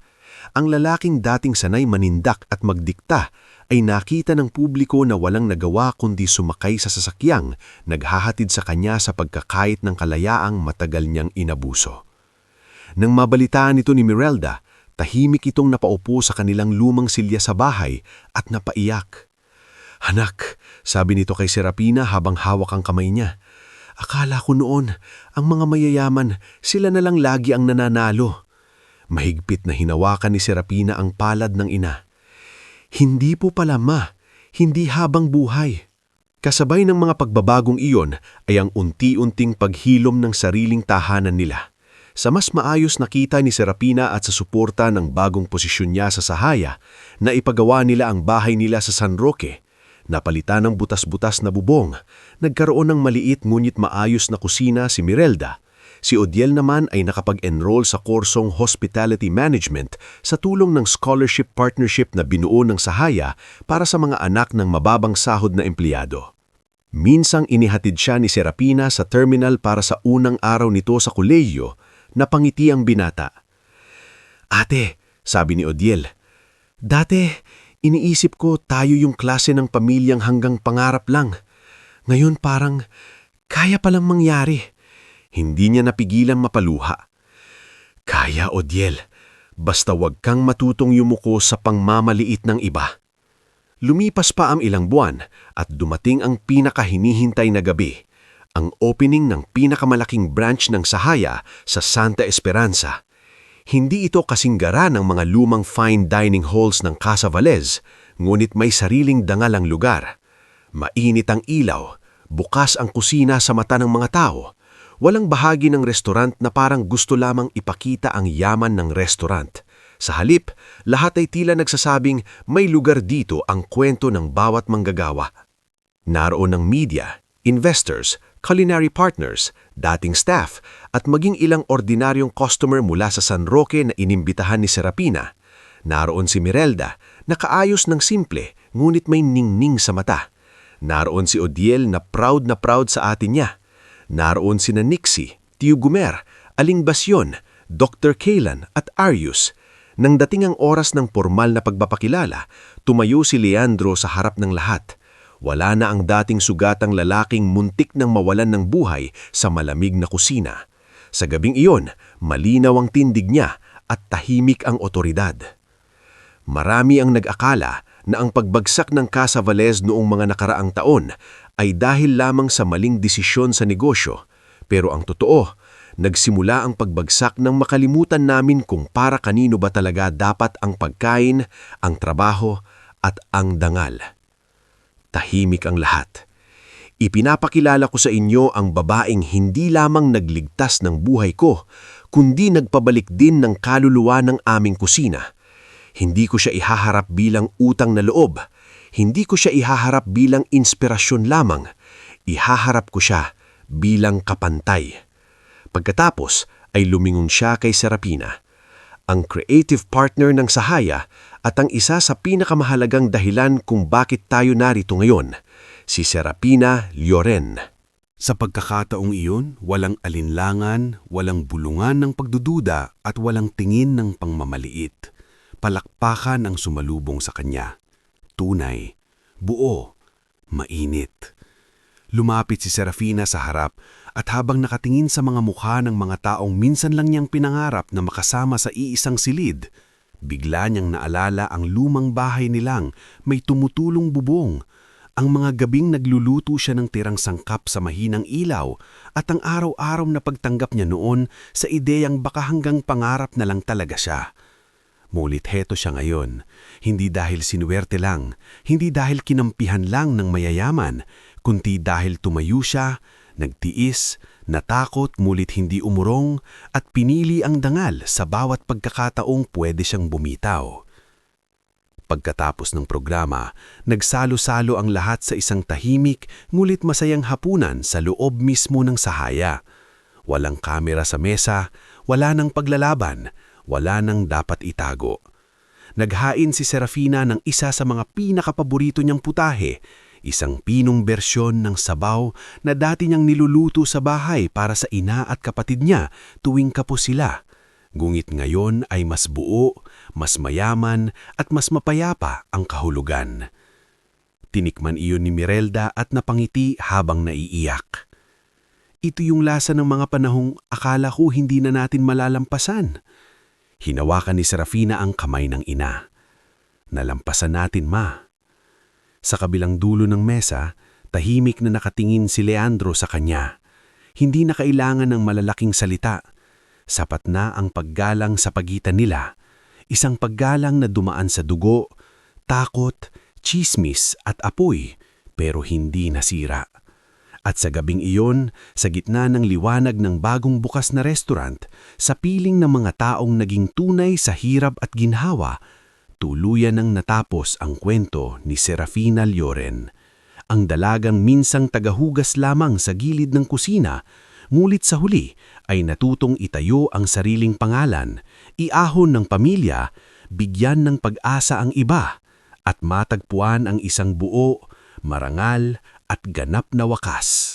Ang lalaking dating sanay manindak at magdikta ay nakita ng publiko na walang nagawa kundi sumakay sa sasakyang naghahatid sa kanya sa pagkakait ng kalayaang matagal niyang inabuso. Nang mabalitaan ito ni Mirelda, tahimik itong napaupo sa kanilang lumang silya sa bahay at napaiyak. "Anak," sabi nito kay Serapina habang hawak ang kamay niya, "akala ko noon, ang mga mayayaman, sila na lang lagi ang nananalo." Mahigpit na hinawakan ni Serapina ang palad ng ina. "Hindi po pala, Ma. Hindi habang buhay." Kasabay ng mga pagbabagong iyon ay ang unti-unting paghilom ng sariling tahanan nila. Sa mas maayos na kita ni Serapina at sa suporta ng bagong posisyon niya sa Sahaya, na ipagawa nila ang bahay nila sa San Roque. Napalitan ng butas-butas na bubong, nagkaroon ng maliit ngunit maayos na kusina si Mirelda. Si Odiel naman ay nakapag-enroll sa kursong Hospitality Management sa tulong ng scholarship partnership na binuo ng Sahaya para sa mga anak ng mababang sahod na empleyado. Minsang inihatid siya ni Serapina sa terminal para sa unang araw nito sa kolehiyo. Napangiti ang binata. "Ate," sabi ni Odiel, "dati iniisip ko tayo yung klase ng pamilyang hanggang pangarap lang. Ngayon parang kaya palang mangyari." Hindi niya napigilang mapaluha. "Kaya, Odiel, basta wag kang matutong yumuko sa pangmamaliit ng iba." Lumipas pa ang ilang buwan at dumating ang pinakahinihintay na gabi. Ang opening ng pinakamalaking branch ng Sahaya sa Santa Esperanza. Hindi ito kasinggara ng mga lumang fine dining halls ng Casa Velez, ngunit may sariling dangal ang lugar. Mainit ang ilaw, bukas ang kusina sa mata ng mga tao. Walang bahagi ng restaurant na parang gusto lamang ipakita ang yaman ng restaurant. Sa halip, lahat ay tila nagsasabing may lugar dito ang kwento ng bawat manggagawa. Naroon ang media, investors, culinary partners, dating staff, at maging ilang ordinaryong customer mula sa San Roque na inimbitahan ni Serapina. Naroon si Mirelda, nakaayos ng simple, ngunit may ningning sa mata. Naroon si Odiel na proud sa atin niya. Naroon sina Nixie, Tio Gumer, Aling Basyon, Dr. Kaylan at Arius. Nang dating ang oras ng formal na pagpapakilala, tumayo si Leandro sa harap ng lahat. Wala na ang dating sugatang lalaking muntik nang mawalan ng buhay sa malamig na kusina. Sa gabing iyon, malinaw ang tindig niya at tahimik ang otoridad. Marami ang nag-akala na ang pagbagsak ng Casa Velez noong mga nakaraang taon ay dahil lamang sa maling desisyon sa negosyo. Pero ang totoo, nagsimula ang pagbagsak nang makalimutan namin kung para kanino ba talaga dapat ang pagkain, ang trabaho at ang dangal. Tahimik ang lahat. Ipinapakilala ko sa inyo ang babaeng hindi lamang nagligtas ng buhay ko, kundi nagpabalik din ng kaluluwa ng aming kusina. Hindi ko siya ihaharap bilang utang na loob. Hindi ko siya ihaharap bilang inspirasyon lamang. Ihaharap ko siya bilang kapantay. Pagkatapos ay lumingon siya kay Serapina, ang creative partner ng Sahaya at ang isa sa pinakamahalagang dahilan kung bakit tayo narito ngayon, si Serapina Lloren. Sa pagkakataong iyon, walang alinlangan, walang bulungan ng pagdududa at walang tingin ng pangmamaliit. Palakpakan ang sumalubong sa kanya. Tunay, buo, mainit. Lumapit si Serafina sa harap at habang nakatingin sa mga mukha ng mga taong minsan lang niyang pinangarap na makasama sa iisang silid, bigla niyang naalala ang lumang bahay nilang may tumutulong bubong, ang mga gabing nagluluto siya ng tirang sangkap sa mahinang ilaw at ang araw-araw na pagtanggap niya noon sa ideyang baka hanggang pangarap na lang talaga siya. Ngunit heto siya ngayon, hindi dahil sinuwerte lang, hindi dahil kinampihan lang ng mayayaman, kundi dahil tumayo siya, nagtiis, natakot ngunit hindi umurong at pinili ang dangal sa bawat pagkakataong pwede siyang bumitaw. Pagkatapos ng programa, nagsalo-salo ang lahat sa isang tahimik ngunit masayang hapunan sa loob mismo ng sahaya. Walang kamera sa mesa, wala nang paglalaban, wala nang dapat itago. Naghain si Serafina ng isa sa mga pinakapaborito niyang putahe, isang pinong bersyon ng sabaw na dati niyang niluluto sa bahay para sa ina at kapatid niya tuwing kapos sila. Ngunit ngayon ay mas buo, mas mayaman at mas mapayapa ang kahulugan. Tinikman iyon ni Mirelda at napangiti habang naiiyak. Ito yung lasa ng mga panahong akala ko hindi na natin malalampasan. Hinawakan ni Serafina ang kamay ng ina. Nalampasan natin, ma. Sa kabilang dulo ng mesa, tahimik na nakatingin si Leandro sa kanya. Hindi na kailangan ng malalaking salita. Sapat na ang paggalang sa pagitan nila, isang paggalang na dumaan sa dugo, takot, tsismis at apoy, pero hindi nasira. At sa gabing iyon, sa gitna ng liwanag ng bagong bukas na restaurant, sa piling ng mga taong naging tunay sa hirap at ginhawa, tuluyan nang natapos ang kwento ni Serafina Lloren. Ang dalagang minsang tagahugas lamang sa gilid ng kusina, ngunit sa huli ay natutong itayo ang sariling pangalan, iahon ng pamilya, bigyan ng pag-asa ang iba, at matagpuan ang isang buo, marangal at ganap na wakas.